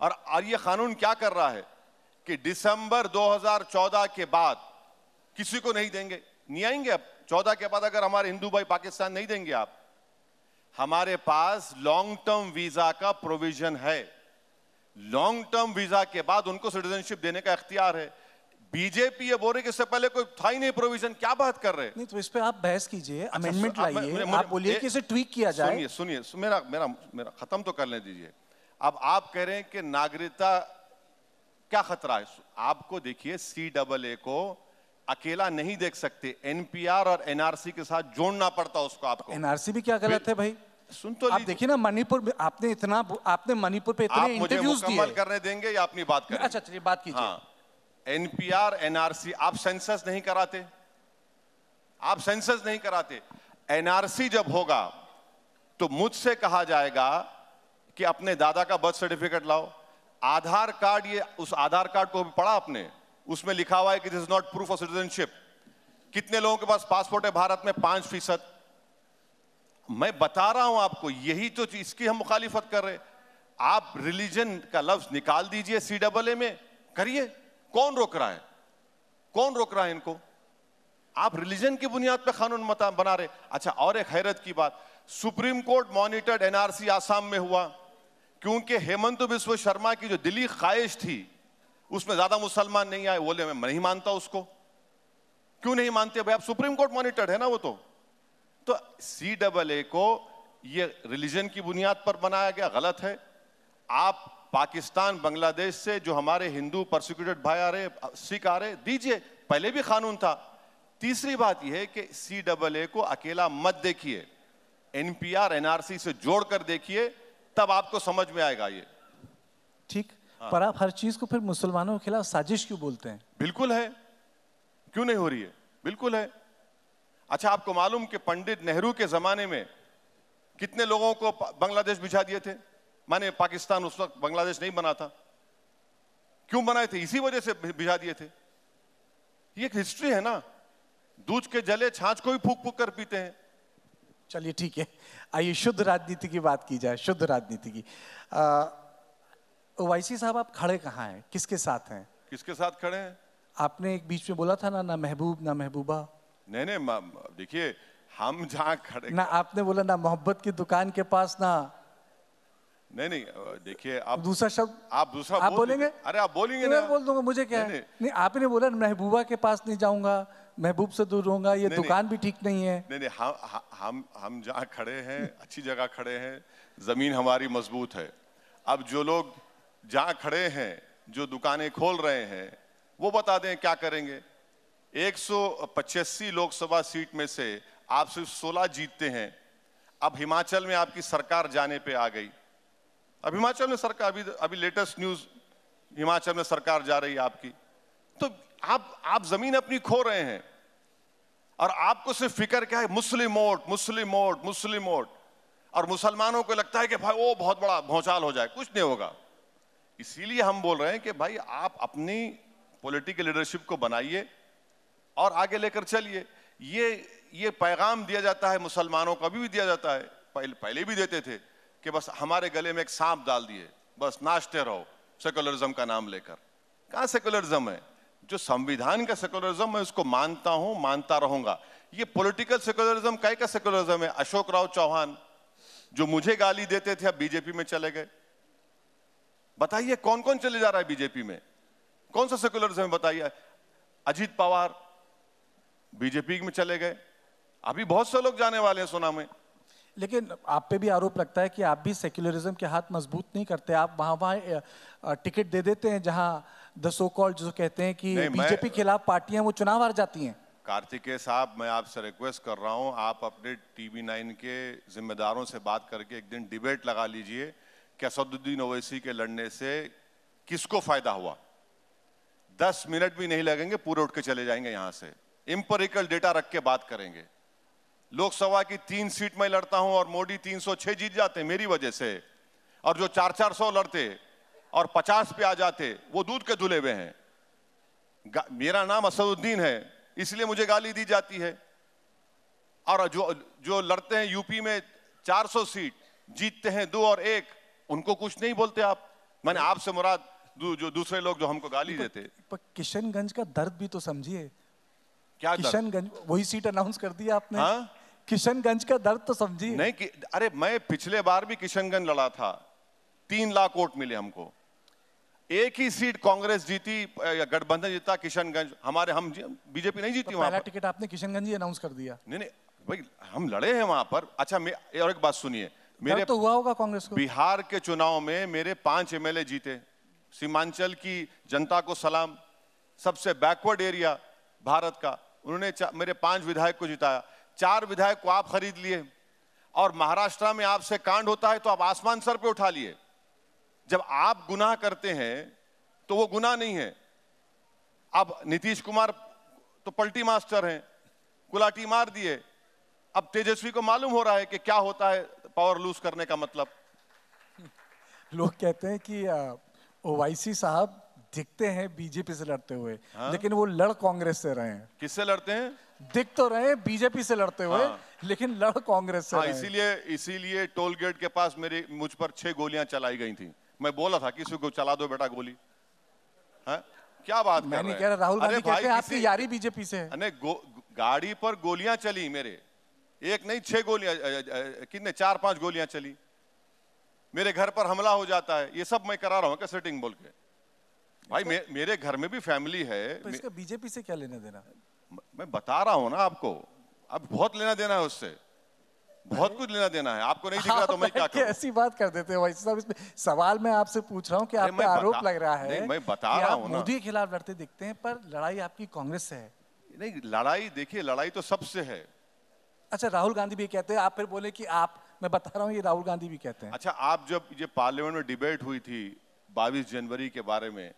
Speaker 3: और ये कानून क्या कर रहा है कि दिसंबर 2014 के बाद किसी को नहीं देंगे, नहीं आएंगे। अब 14 के बाद अगर हमारे हिंदू भाई पाकिस्तान नहीं देंगे आप, हमारे पास लॉन्ग टर्म वीजा का प्रोविजन है। लॉन्ग टर्म वीजा के बाद उनको सिटीजनशिप देने का इख्तियार है। बीजेपी ये बोल रही कि इससे पहले कोई था ही नहीं प्रोविजन, क्या बात कर रहे हैं?
Speaker 2: नहीं तो इस पे आप बहस कीजिए, अमेंडमेंट लाइए, आप बोलिए कि इसे ट्वीक किया जाए।
Speaker 3: सुनिए मेरा मेरा मेरा खत्म तो करने दीजिए। अब आप कह रहे हैं कि नागरिकता क्या खतरा है? आपको देखिए, CAA को अकेला नहीं देख सकते, NPR और NRC के साथ जोड़ना पड़ता उसको। आपको
Speaker 2: NRC भी क्या गलत है भाई?
Speaker 3: सुन तो
Speaker 2: आप देखिए ना, मणिपुर में आपने मणिपुर पे इतने इंटरव्यूज दिए।
Speaker 3: मुकम्मल करने देंगे या अपनी बात करें?
Speaker 2: अच्छा चलिए बात कीजिए।
Speaker 3: हाँ, NPR NRC, आप सेंसस नहीं कराते, आप सेंसस नहीं कराते। NRC जब होगा तो मुझसे कहा जाएगा कि अपने दादा का बर्थ सर्टिफिकेट लाओ। आधार कार्ड, ये उस आधार कार्ड को भी पढ़ा आपने? उसमें लिखा हुआ है कि this is not proof of citizenship. कितने लोगों के पास पासपोर्ट है भारत में? 5%। मैं बता रहा हूं आपको, यही तो इसकी हम मुखालिफत कर रहे। आप रिलीजन का लफ्ज निकाल दीजिए CAA में, करिए। कौन रोक रहा है? कौन रोक रहा है इनको? आप रिलीजन की बुनियाद पे कानून बना रहे। अच्छा, और एक हैरत की बात, supreme court monitored NRC Assam में हुआ क्योंकि हेमंत बिस्व शर्मा की जो दिली ख्वाहिश थी उसमें ज्यादा मुसलमान नहीं आए। बोले मैं नहीं मानता उसको। क्यों नहीं मानते भाई? आप सुप्रीम कोर्ट मॉनिटर्ड है ना वो। तो CAA को ये रिलीजन की बुनियाद पर बनाया गया, गलत है। आप पाकिस्तान, बांग्लादेश से जो हमारे हिंदू परसिक्यूटेड भाई आ रहे, सिख आ रहे, दीजिए। पहले भी कानून था। तीसरी बात यह है कि CAA को अकेला मत देखिए, NPR NRC से जोड़कर देखिए, तब आपको समझ में आएगा ये।
Speaker 2: ठीक। पर आप हर चीज को फिर मुसलमानों के खिलाफ साजिश क्यों बोलते हैं?
Speaker 3: बिल्कुल है, क्यों नहीं हो रही है? बिल्कुल है। अच्छा, आपको मालूम कि पंडित नेहरू के जमाने में कितने लोगों को बांग्लादेश भिजा दिए थे? माने पाकिस्तान उस वक्त बांग्लादेश नहीं बना था। क्यों बनाए थे? इसी वजह से भिजा दिए थे। ये एक हिस्ट्री है ना। दूध के जले छाछ को भी फूक फूक कर पीते हैं।
Speaker 2: चलिए ठीक है, आइए शुद्ध राजनीति की बात की जाए। शुद्ध राजनीति की। ओवैसी साहब, आप खड़े कहाँ हैं? किसके साथ हैं?
Speaker 3: किसके साथ खड़े हैं?
Speaker 2: आपने एक बीच में बोला था ना महबूब ना महबूबा।
Speaker 3: नहीं, देखिए, हम जहाँ खड़े
Speaker 2: ना, आपने बोला ना मोहब्बत की दुकान के पास ना।
Speaker 3: नहीं, देखिए, आप
Speaker 2: दूसरा शब्द
Speaker 3: आप दूसरा
Speaker 2: आप बोलेंगे?
Speaker 3: अरे आप बोलेंगे ना।
Speaker 2: मैं बोल दूंगा, मुझे क्या है? नहीं, आपने बोला महबूबा के पास नहीं जाऊंगा, महबूब से दूर रहूंगा, ये दुकान भी ठीक नहीं है।
Speaker 3: नहीं, हम जहाँ खड़े हैं अच्छी जगह खड़े हैं, जमीन हमारी मजबूत है। अब जो लोग जहाँ खड़े हैं, जो दुकानें खोल रहे हैं, वो बता दें क्या करेंगे। 185 लोकसभा सीट में से आप सिर्फ 16 जीतते हैं। अब हिमाचल में आपकी सरकार जाने पे आ गई। अब हिमाचल में सरकार, अभी लेटेस्ट न्यूज, हिमाचल में सरकार जा रही है आपकी। तो आप जमीन अपनी खो रहे हैं और आपको सिर्फ फिक्र क्या है? मुस्लिम वोट, मुस्लिम वोट, मुस्लिम वोट। और मुसलमानों को लगता है कि भाई वो बहुत बड़ा भौचाल हो जाए। कुछ नहीं होगा। इसीलिए हम बोल रहे हैं कि भाई आप अपनी पॉलिटिकल लीडरशिप को बनाइए और आगे लेकर चलिए। ये पैगाम दिया जाता है मुसलमानों को, अभी भी दिया जाता है, पहले भी देते थे कि बस हमारे गले में एक सांप डाल दिए, बस नाचते रहो सेकुलरिज्म का नाम लेकर। कहाँ सेकुलरिज्म है? जो संविधान का सेकुलरिज्म है उसको मानता हूं, मानता रहूंगा। ये पॉलिटिकल सेकुलरिज्म काय का सेकुलरिज्म है? अशोक राव चौहान जो मुझे गाली देते थे अब बीजेपी में चले गए। बताइए कौन कौन चले जा रहा है बीजेपी में? कौन सा सेकुलरिज्म है बताइए? अजीत पवार बीजेपी में चले गए, अभी बहुत से लोग जाने वाले हैं सुना में।
Speaker 2: लेकिन आप पे भी आरोप लगता है कि आप भी सेक्युलरिज्म के हाथ मजबूत नहीं करते। आप वहां टिकट दे देते हैं जहां द सो कॉल्ड जो कहते हैं कि बीजेपी के खिलाफ पार्टियां वो चुनाव हार जाती हैं।
Speaker 3: कार्तिकेय साहब, मैं आपसे रिक्वेस्ट कर रहा हूं, आप अपने TV9 के जिम्मेदारों से बात करके एक दिन डिबेट लगा लीजिए कि असदुद्दीन ओवैसी के लड़ने से किसको फायदा हुआ। 10 मिनट भी नहीं लगेंगे, पूरे उठ के चले जाएंगे यहां से। इंपेरिकल डेटा रख के बात करेंगे। लोकसभा की 3 सीट में लड़ता हूं और मोदी 306 जीत जाते हैं मेरी वजह से। और जो 400 लड़ते और 50 पे आ जाते वो दूध के धुले हुए हैं। मेरा नाम असदुद्दीन है इसलिए मुझे गाली दी जाती है। और जो लड़ते हैं यूपी में 400 सीट, जीतते हैं 2 और 1, उनको कुछ नहीं बोलते आप। मैंने आपसे मुराद जो दूसरे लोग जो हमको गाली देते।
Speaker 2: पर किशनगंज का दर्द भी तो समझिए।
Speaker 3: क्या
Speaker 2: किशनगंज वही सीट अनाउंस कर दी आपने।
Speaker 3: हाँ?
Speaker 2: किशनगंज का दर्द तो समझिए।
Speaker 3: नहीं कि अरे मैं पिछले बार भी किशनगंज लड़ा था, 3 लाख वोट मिले हमको। एक ही सीट कांग्रेस जीती या गठबंधन जीता किशनगंज, हम बीजेपी नहीं जीती।
Speaker 2: पहला टिकट आपने किशनगंज ही अनाउंस कर दिया।
Speaker 3: नहीं भाई हम लड़े हैं वहां पर। अच्छा और एक बात सुनिए, मेरे
Speaker 2: तो हुआ होगा कांग्रेस को।
Speaker 3: बिहार के चुनाव में मेरे 5 एमएलए जीते। सीमांचल की जनता को सलाम, सबसे बैकवर्ड एरिया भारत का, उन्होंने मेरे 5 विधायक को जिताया। 4 विधायक को आप खरीद लिए। और महाराष्ट्र में आपसे कांड होता है तो आप आसमान सर पे उठा लिए। जब आप गुनाह करते हैं तो वो गुनाह नहीं है। अब नीतीश कुमार तो पलटी मास्टर हैं, कुलाटी मार दिए। अब तेजस्वी को मालूम हो रहा है कि क्या होता है पावर लूज करने का मतलब।
Speaker 2: लोग कहते हैं कि ओवैसी साहब दिखते हैं बीजेपी से लड़ते हुए,
Speaker 3: हाँ?
Speaker 2: लेकिन वो लड़ कांग्रेस से रहे हैं।
Speaker 3: किससे लड़ते हैं?
Speaker 2: दिख तो रहे हैं बीजेपी से लड़ते हुए,
Speaker 3: हाँ।
Speaker 2: लेकिन लड़ कांग्रेस से
Speaker 3: हाँ,
Speaker 2: रहे हैं।
Speaker 3: इसीलिए टोल गेट के पास मुझ पर 6 गोलियां चलाई गई थी। मैं बोला था किसी को चला दो बेटा गोली। हाँ? क्या बात
Speaker 2: मैं
Speaker 3: कर
Speaker 2: नहीं
Speaker 3: रहे
Speaker 2: कह रहा, राहुल गांधी कहते हैं आपकी
Speaker 3: किसी
Speaker 2: यारी बीजेपी से है।
Speaker 3: गाड़ी पर गोलियां चली मेरे, एक नहीं 6 गोलियां, कितने 4-5 गोलियां चली। मेरे घर पर हमला हो जाता है, ये सब मैं करा रहा हूं क्या सेटिंग बोल के? भाई मेरे घर में भी फैमिली है।
Speaker 2: तो इसका बीजेपी से क्या लेना देना?
Speaker 3: मैं बता रहा हूं ना आपको, अब बहुत लेना देना है उससे, बहुत कुछ लेना देना है। आपको नहीं दिख रहा तो मैं क्या करूं?
Speaker 2: ऐसी बात कर देते हैं वैसे साहब। इसमें सवाल मैं आपसे पूछ रहा हूं कि आप पे आरोप लग रहा है,
Speaker 3: मैं बता
Speaker 2: कि
Speaker 3: रहा
Speaker 2: आप
Speaker 3: हूं ना,
Speaker 2: मोदी के खिलाफ लड़ते दिखते हैं, पर लड़ाई आपकी कांग्रेस से है।
Speaker 3: नहीं लड़ाई, देखिए लड़ाई तो सबसे है।
Speaker 2: अच्छा, राहुल गांधी भी कहते हैं, आप फिर बोले कि आप, मैं बता रहा हूँ ये राहुल गांधी भी कहते हैं।
Speaker 3: अच्छा, आप जब ये पार्लियामेंट में डिबेट हुई थी 22 जनवरी के बारे में,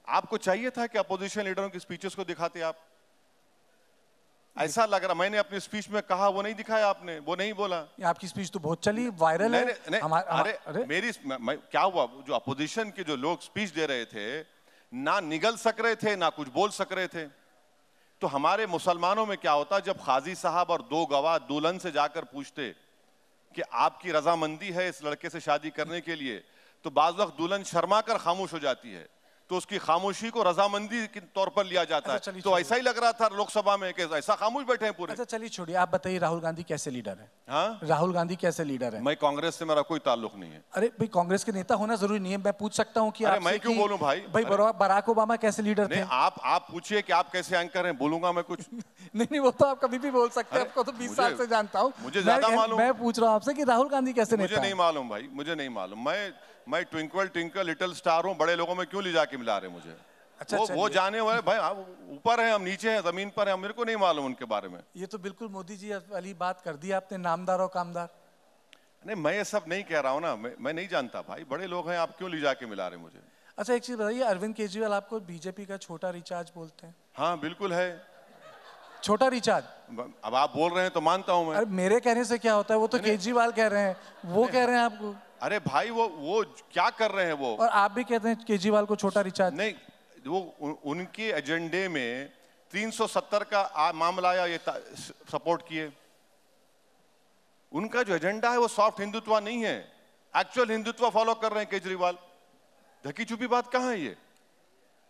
Speaker 3: आपको चाहिए था कि अपोजिशन लीडरों की स्पीचेस को दिखाते आप? ऐसा लग रहा, मैंने अपनी स्पीच में कहा वो नहीं दिखाया आपने, वो नहीं बोला।
Speaker 2: आपकी स्पीच तो बहुत चली, वायरल है।
Speaker 3: अरे मेरी क्या हुआ, जो अपोजिशन के जो लोग स्पीच दे रहे थे ना निगल सक रहे थे ना कुछ बोल सक रहे थे। तो हमारे मुसलमानों में क्या होता, जब काजी साहब और 2 गवाह दुल्हन से जाकर पूछते कि आपकी रजामंदी है इस लड़के से शादी करने के लिए, तो बाज वक्त दुल्हन शर्मा कर खामोश हो जाती है, तो उसकी खामोशी को रजामंदी के तौर पर लिया जाता है। तो ऐसा ही लग रहा था लोकसभा में कि ऐसा खामोश बैठे हैं पूरे।
Speaker 2: अच्छा चलिए छोड़िए, आप बताइए राहुल गांधी कैसे लीडर है?
Speaker 3: हाँ?
Speaker 2: राहुल गांधी कैसे लीडर है?
Speaker 3: मैं कांग्रेस से मेरा कोई ताल्लुक नहीं है।
Speaker 2: अरे भाई, कांग्रेस के नेता होना जरूरी नहीं है। मैं पूछ सकता हूँ कि
Speaker 3: अरे मैं क्यों बोलूं भाई?
Speaker 2: बराक ओबामा कैसे लीडर थे?
Speaker 3: आप पूछिए कि आप कैसे एंकर हैं, बोलूंगा मैं कुछ।
Speaker 2: नहीं, वो तो आप कभी भी बोल सकते हैं, आपको तो 20 साल से जानता हूँ।
Speaker 3: मुझे ज्यादा मालूम।
Speaker 2: मैं पूछ रहा हूँ आपसे कि राहुल गांधी कैसे नेता
Speaker 3: मुझे नहीं मालूम भाई, मुझे नहीं मालूम। मैं ट्विंकल ट्विंकल लिटिल स्टार हूँ, बड़े लोगों में क्यों ले जाके मिला रहे मुझे?
Speaker 2: अच्छा,
Speaker 3: वो जाने वाले भाई, ऊपर है हम, नीचे हैं, जमीन पर है, मेरे को नहीं मालूम उनके बारे में।
Speaker 2: ये तो बिल्कुल मोदी जी वाली बात कर दी आपने, नामदार और कामदार।
Speaker 3: नहीं, मैं ये सब नहीं कह रहा हूँ ना, मैं नहीं जानता भाई, बड़े लोग हैं, आप क्यों ले जाके मिला रहे मुझे?
Speaker 2: अच्छा एक चीज बताइए, अरविंद केजरीवाल आपको बीजेपी का छोटा रिचार्ज बोलते हैं?
Speaker 3: हाँ बिल्कुल है,
Speaker 2: छोटा रिचार्ज।
Speaker 3: अब आप बोल रहे हैं तो मानता हूं मैं।
Speaker 2: अरे मेरे कहने से क्या होता है, वो तो केजरीवाल कह रहे हैं, वो कह रहे हैं आपको।
Speaker 3: अरे भाई वो क्या कर रहे हैं वो?
Speaker 2: और आप भी कहते हैं केजरीवाल को छोटा रिचार्ज?
Speaker 3: नहीं, वो उनके एजेंडे में 370 का मामला आया, ये सपोर्ट किए। उनका जो एजेंडा है वो सॉफ्ट हिंदुत्व नहीं है, एक्चुअल हिंदुत्व फॉलो कर रहे हैं केजरीवाल। ढकी छुपी बात कहां है, ये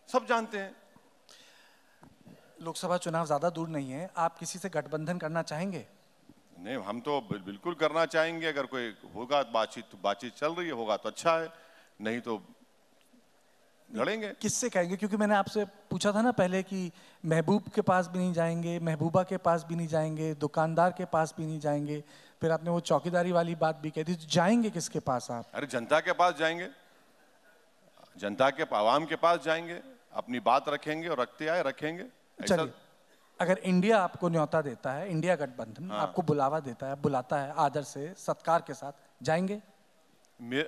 Speaker 3: सब जानते हैं।
Speaker 2: लोकसभा चुनाव ज्यादा दूर नहीं है, आप किसी से गठबंधन करना चाहेंगे?
Speaker 3: नहीं, हम तो बिल्कुल करना चाहेंगे। अगर कोई होगा बातचीत चल रही है, होगा तो अच्छा है, नहीं तो लड़ेंगे।
Speaker 2: किससे कहेंगे? क्योंकि मैंने आपसे पूछा था ना पहले कि महबूब के पास भी नहीं जाएंगे, महबूबा के पास भी नहीं जाएंगे, दुकानदार के पास भी नहीं जाएंगे, फिर आपने वो चौकीदारी वाली बात भी कह दी, तो जाएंगे किसके पास आप?
Speaker 3: अरे जनता के पास जाएंगे, जनता के आवाम के पास जाएंगे, अपनी बात रखेंगे और रखते आए रखेंगे।
Speaker 2: चलिए, अगर इंडिया आपको न्योता देता है, इंडिया गठबंधन आपको बुलावा देता है, बुलाता है आदर से सत्कार के साथ, जाएंगे?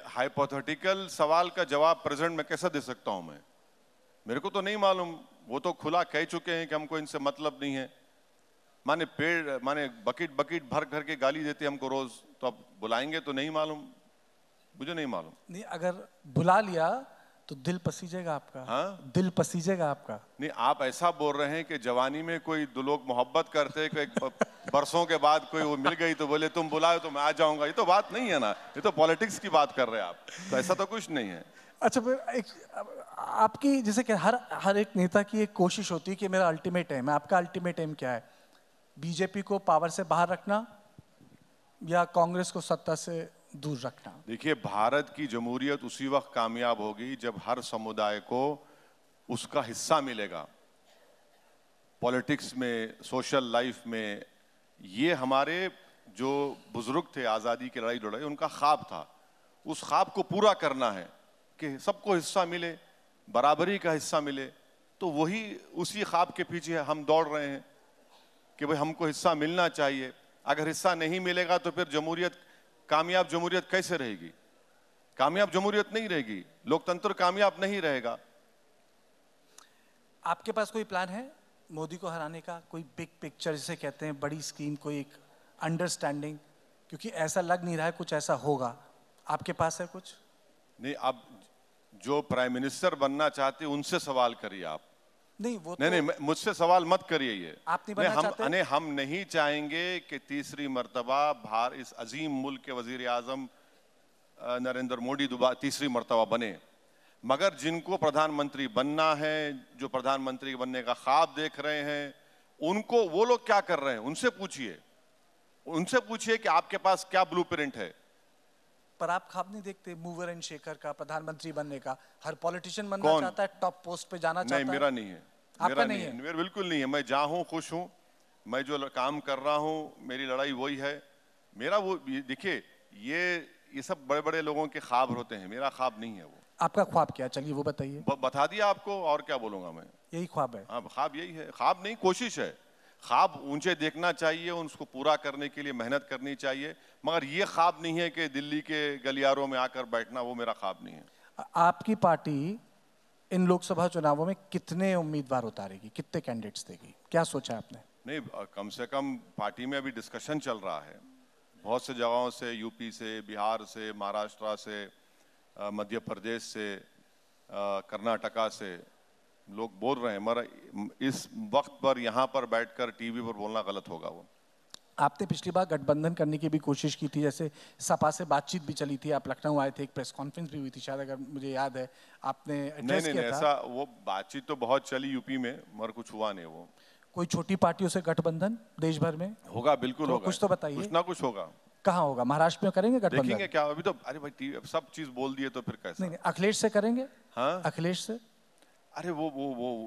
Speaker 3: हाइपोथेटिकल सवाल का जवाब प्रेजेंट में कैसे दे सकता हूं मैं? मेरे को तो नहीं मालूम। वो तो खुला कह चुके हैं कि हमको इनसे मतलब नहीं है। माने बकेट भर भर के गाली देते हमको रोज, तो अब बुलाएंगे तो नहीं मालूम। मुझे नहीं मालूम।
Speaker 2: नहीं, अगर बुला लिया तो दिल पसीजेगा आपका।
Speaker 3: हाँ?
Speaker 2: दिल पसीजेगा आपका।
Speaker 3: नहीं, आप ऐसा बोल रहे हैं कि जवानी में कोई दो लोग मोहब्बत करते, कोई बरसों के बाद कोई वो मिल गई तो बोले तुम बुलाओ तो मैं आ जाऊंगा। ये तो बात नहीं है ना, ये तो पॉलिटिक्स की बात कर रहे हैं आप। तो ऐसा तो कुछ नहीं है।
Speaker 2: अच्छा, फिर आपकी जैसे कि हर एक नेता की एक कोशिश होती है कि मेरा अल्टीमेट एम है। आपका अल्टीमेट एम क्या है? बीजेपी को पावर से बाहर रखना या कांग्रेस को सत्ता से दूर रखना?
Speaker 3: देखिए, भारत की जमहूरियत उसी वक्त कामयाब होगी जब हर समुदाय को उसका हिस्सा मिलेगा पॉलिटिक्स में, सोशल लाइफ में। ये हमारे जो बुजुर्ग थे आज़ादी की लड़ाई लड़ाई, उनका ख्वाब था। उस ख्वाब को पूरा करना है कि सबको हिस्सा मिले, बराबरी का हिस्सा मिले। तो वही उसी ख्वाब के पीछे हम दौड़ रहे हैं कि भाई हमको हिस्सा मिलना चाहिए। अगर हिस्सा नहीं मिलेगा तो फिर जमहूरियत, कामयाब जमहूरियत कैसे रहेगी? कामयाब जमहूरियत नहीं रहेगी, लोकतंत्र कामयाब नहीं रहेगा।
Speaker 2: आपके पास कोई प्लान है मोदी को हराने का? कोई बिग पिक्चर जिसे कहते हैं, बड़ी स्कीम, कोई एक अंडरस्टैंडिंग? क्योंकि ऐसा लग नहीं रहा है कुछ ऐसा होगा। आपके पास है कुछ?
Speaker 3: नहीं, अब जो प्राइम मिनिस्टर बनना चाहते हैं उनसे सवाल करिए आप।
Speaker 2: नहीं, वो
Speaker 3: नहीं नहीं, मुझसे सवाल मत करिए ये।
Speaker 2: आप नहीं बनना चाहते?
Speaker 3: हम नहीं चाहेंगे कि तीसरी मर्तबा इस अजीम मुल्क के वजीर आजम नरेंद्र मोदी दोबारा तीसरी मर्तबा बने। मगर जिनको प्रधानमंत्री बनना है, जो प्रधानमंत्री बनने का ख्वाब देख रहे हैं, उनको, वो लोग क्या कर रहे हैं उनसे पूछिए। उनसे पूछिए कि आपके पास क्या ब्लूप्रिंट है।
Speaker 2: पर आप ख्वाब नहीं देखते मूवर एंड शेकर का, प्रधानमंत्री बनने का? हर पॉलिटिशियन बनना चाहता है, टॉप पोस्ट पे जाना चाहता है।
Speaker 3: नहीं, मेरा नहीं है।
Speaker 2: आपका नहीं है?
Speaker 3: मेरा बिल्कुल नहीं है। मैं जहाँ हूँ खुश हूँ। मैं जो काम कर रहा हूँ, मेरी लड़ाई वही है। मेरा वो, देखिए, ये सब बड़े बड़े लोगों के ख्वाब होते हैं, मेरा ख्वाब नहीं है वो।
Speaker 2: आपका ख्वाब क्या? चलिए वो बताइए।
Speaker 3: बता दिया आपको, और क्या बोलूंगा मैं।
Speaker 2: यही ख्वाब है?
Speaker 3: हाँ, ख्वाब यही है। ख्वाब नहीं, कोशिश है। ख्वाब ऊंचे देखना चाहिए, उसको पूरा करने के लिए मेहनत करनी चाहिए। मगर ये ख्वाब नहीं है कि दिल्ली के गलियारों में आकर बैठना, वो मेरा ख्वाब नहीं है।
Speaker 2: आपकी पार्टी इन लोकसभा चुनावों में कितने उम्मीदवार उतारेगी, कितने कैंडिडेट्स देगी? क्या सोचा आपने?
Speaker 3: नहीं, कम से कम पार्टी में अभी डिस्कशन चल रहा है। बहुत से जगहों से, यूपी से, बिहार से, महाराष्ट्र से, मध्य प्रदेश से, कर्नाटका से लोग बोल रहे हैं। मगर इस वक्त पर यहाँ पर बैठकर टीवी पर बोलना गलत होगा। वो
Speaker 2: आपने पिछली बार गठबंधन करने की भी कोशिश की थी, जैसे सपा से बातचीत भी चली थी, आप लखनऊ आए थे, एक प्रेस कॉन्फ्रेंस भी हुई थी शायद, अगर मुझे याद है, आपने एड्रेस किया था।
Speaker 3: ऐसा वो बातचीत तो बहुत चली यूपी में, मगर कुछ हुआ नहीं। वो
Speaker 2: कोई छोटी पार्टियों से गठबंधन देश भर में
Speaker 3: होगा? बिल्कुल
Speaker 2: तो
Speaker 3: होगा।
Speaker 2: कुछ तो बताइए।
Speaker 3: कुछ ना कुछ होगा।
Speaker 2: कहाँ होगा? महाराष्ट्र में करेंगे गठबंधन?
Speaker 3: देखेंगे क्या, अभी तो अरे भाई सब चीज बोल दिए तो फिर कैसे?
Speaker 2: नहीं, अखिलेश से करेंगे?
Speaker 3: हाँ,
Speaker 2: अखिलेश से?
Speaker 3: अरे वो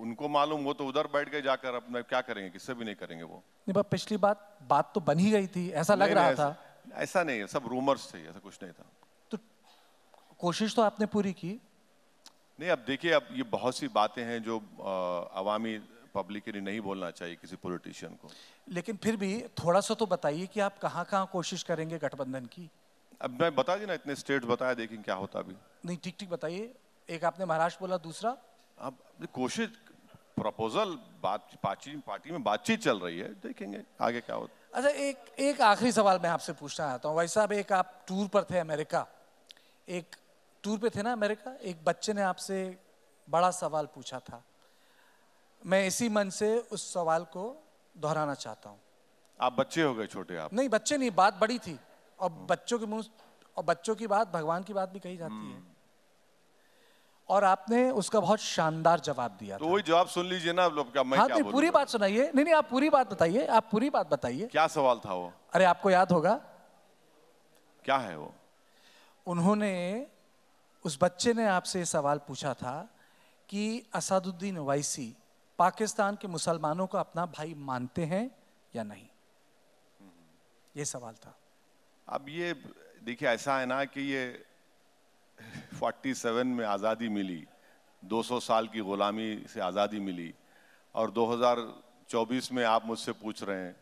Speaker 3: उनको मालूम, वो तो उधर बैठ गए जाकर, अपना क्या करेंगे, किससे भी नहीं करेंगे वो।
Speaker 2: नहीं, पर पिछली बात तो बन ही गई थी, ऐसा लग रहा था।
Speaker 3: ऐसा नहीं है, सब रूमर्स थे, ऐसा कुछ नहीं था।
Speaker 2: तो कोशिश तो आपने पूरी की।
Speaker 3: नहीं, अब देखिए, अब ये बहुत सी बातें हैं जो अवामी पब्लिक के लिए नहीं बोलना चाहिए किसी पॉलिटिशियन को।
Speaker 2: लेकिन फिर भी थोड़ा सा तो बताइए कि आप कहाँ कहाँ कोशिश करेंगे गठबंधन की।
Speaker 3: अब मैं बता दी ना, इतने स्टेट्स बताया, देखें क्या होता अभी।
Speaker 2: नहीं, ठीक ठीक बताइए। एक आपने महाराष्ट्र बोला, दूसरा?
Speaker 3: अब कोशिश, प्रपोजल, पार्टी में बातचीत चल रही है, देखेंगे आगे क्या होता।
Speaker 2: अच्छा, एक आखिरी सवाल मैं आपसे पूछना चाहता हूँ। भाई साहब, एक आप टूर पर थे अमेरिका, एक टूर पे थे ना अमेरिका, एक बच्चे ने आपसे बड़ा सवाल पूछा था। मैं इसी मन से उस सवाल को दोहराना चाहता हूँ।
Speaker 3: आप बच्चे हो गए छोटे? आप
Speaker 2: नहीं, बच्चे नहीं, बात बड़ी थी। और बच्चों के मुंह, और बच्चों की बात भगवान की बात भी कही जाती है। और आपने उसका बहुत शानदार जवाब दिया
Speaker 3: तो
Speaker 2: था।
Speaker 3: वही जवाब सुन लीजिए ना। क्या मैं
Speaker 2: हाँ,
Speaker 3: क्या
Speaker 2: नहीं,
Speaker 3: बोलूं?
Speaker 2: पूरी बात सुनाइए। नहीं, आप पूरी बात बताइए, आप पूरी बात बताइए।
Speaker 3: क्या सवाल था वो?
Speaker 2: अरे, आपको याद होगा।
Speaker 3: क्या है वो?
Speaker 2: उन्होंने, उस बच्चे ने आपसे सवाल पूछा था कि असदुद्दीन ओवैसी पाकिस्तान के मुसलमानों को अपना भाई मानते हैं या नहीं, ये सवाल था।
Speaker 3: अब ये देखिए, ऐसा है ना कि ये 47 में आज़ादी मिली, 200 साल की गुलामी से आज़ादी मिली, और 2024 में आप मुझसे पूछ रहे हैं।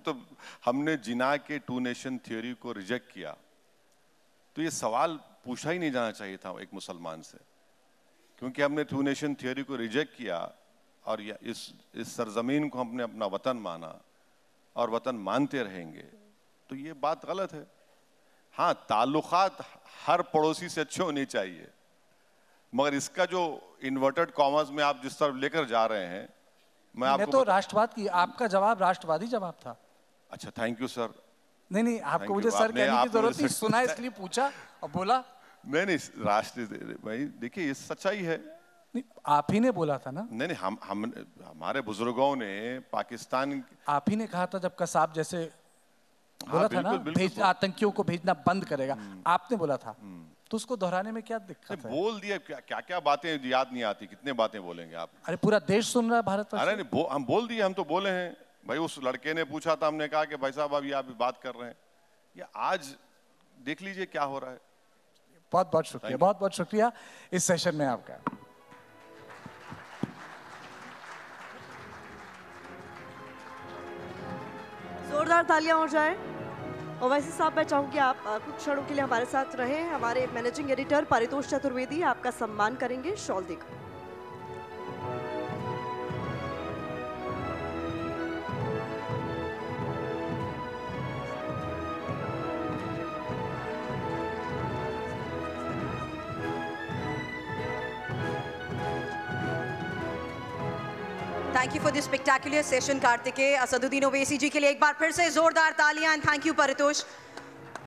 Speaker 3: तो हमने जिना के 2 नेशन थ्योरी को रिजेक्ट किया, तो ये सवाल पूछा ही नहीं जाना चाहिए था एक मुसलमान से। क्योंकि हमने 2 नेशन थ्योरी को रिजेक्ट किया और इस सरजमीन को हमने अपना वतन माना और वतन मानते रहेंगे, तो ये बात गलत है। हाँ, ताल्लुकात हर पड़ोसी से अच्छे होने चाहिए, मगर इसका जो इन्वर्टेड कॉमर्स में आप जिस तरफ लेकर जा रहे हैं,
Speaker 2: मैं तो राष्ट्रवाद की, आपका जवाब राष्ट्रवादी जवाब था।
Speaker 3: अच्छा, थैंक यू सर।
Speaker 2: नहीं, आपको मुझे सर कहने की जरूरत नहीं, सुना इसलिए पूछा और बोला।
Speaker 3: नहीं, राष्ट्र भाई देखिए, ये सच्चाई है।
Speaker 2: नहीं, आप ही ने बोला था ना।
Speaker 3: नहीं, हम हमारे बुजुर्गों ने पाकिस्तान,
Speaker 2: आप ही ने कहा था जब कसाब जैसे बोला था ना, भेज आतंकियों को भेजना बंद करेगा, आपने बोला था, तो उसको दोहराने में क्या दिक्कत है?
Speaker 3: बोल दिया, क्या क्या बातें याद नहीं आती, कितने बातें बोलेंगे आप?
Speaker 2: अरे पूरा देश सुन रहा है, भारत।
Speaker 3: अरे नहीं, हम बोल दिए, हम तो बोले हैं भाई। उस लड़के ने पूछा था, हमने कहा कि भाई साहब अब ये आप बात कर रहे हैं, या आज देख लीजिए क्या हो रहा है।
Speaker 2: बहुत बहुत शुक्रिया, बहुत बहुत शुक्रिया इस सेशन में आपका।
Speaker 4: जोरदार तालियां हो जाए। ओवैसी साहब, मैं चाहूंगी आप कुछ क्षणों के लिए हमारे साथ रहें। हमारे मैनेजिंग एडिटर परितोष चतुर्वेदी आपका सम्मान करेंगे शॉल देकर।
Speaker 5: Thank you for this spectacular session Kartikeya. Asaduddin Owaisi ji के लिए एक बार फिर से जोरदार तालियां। And thank you Paritosh.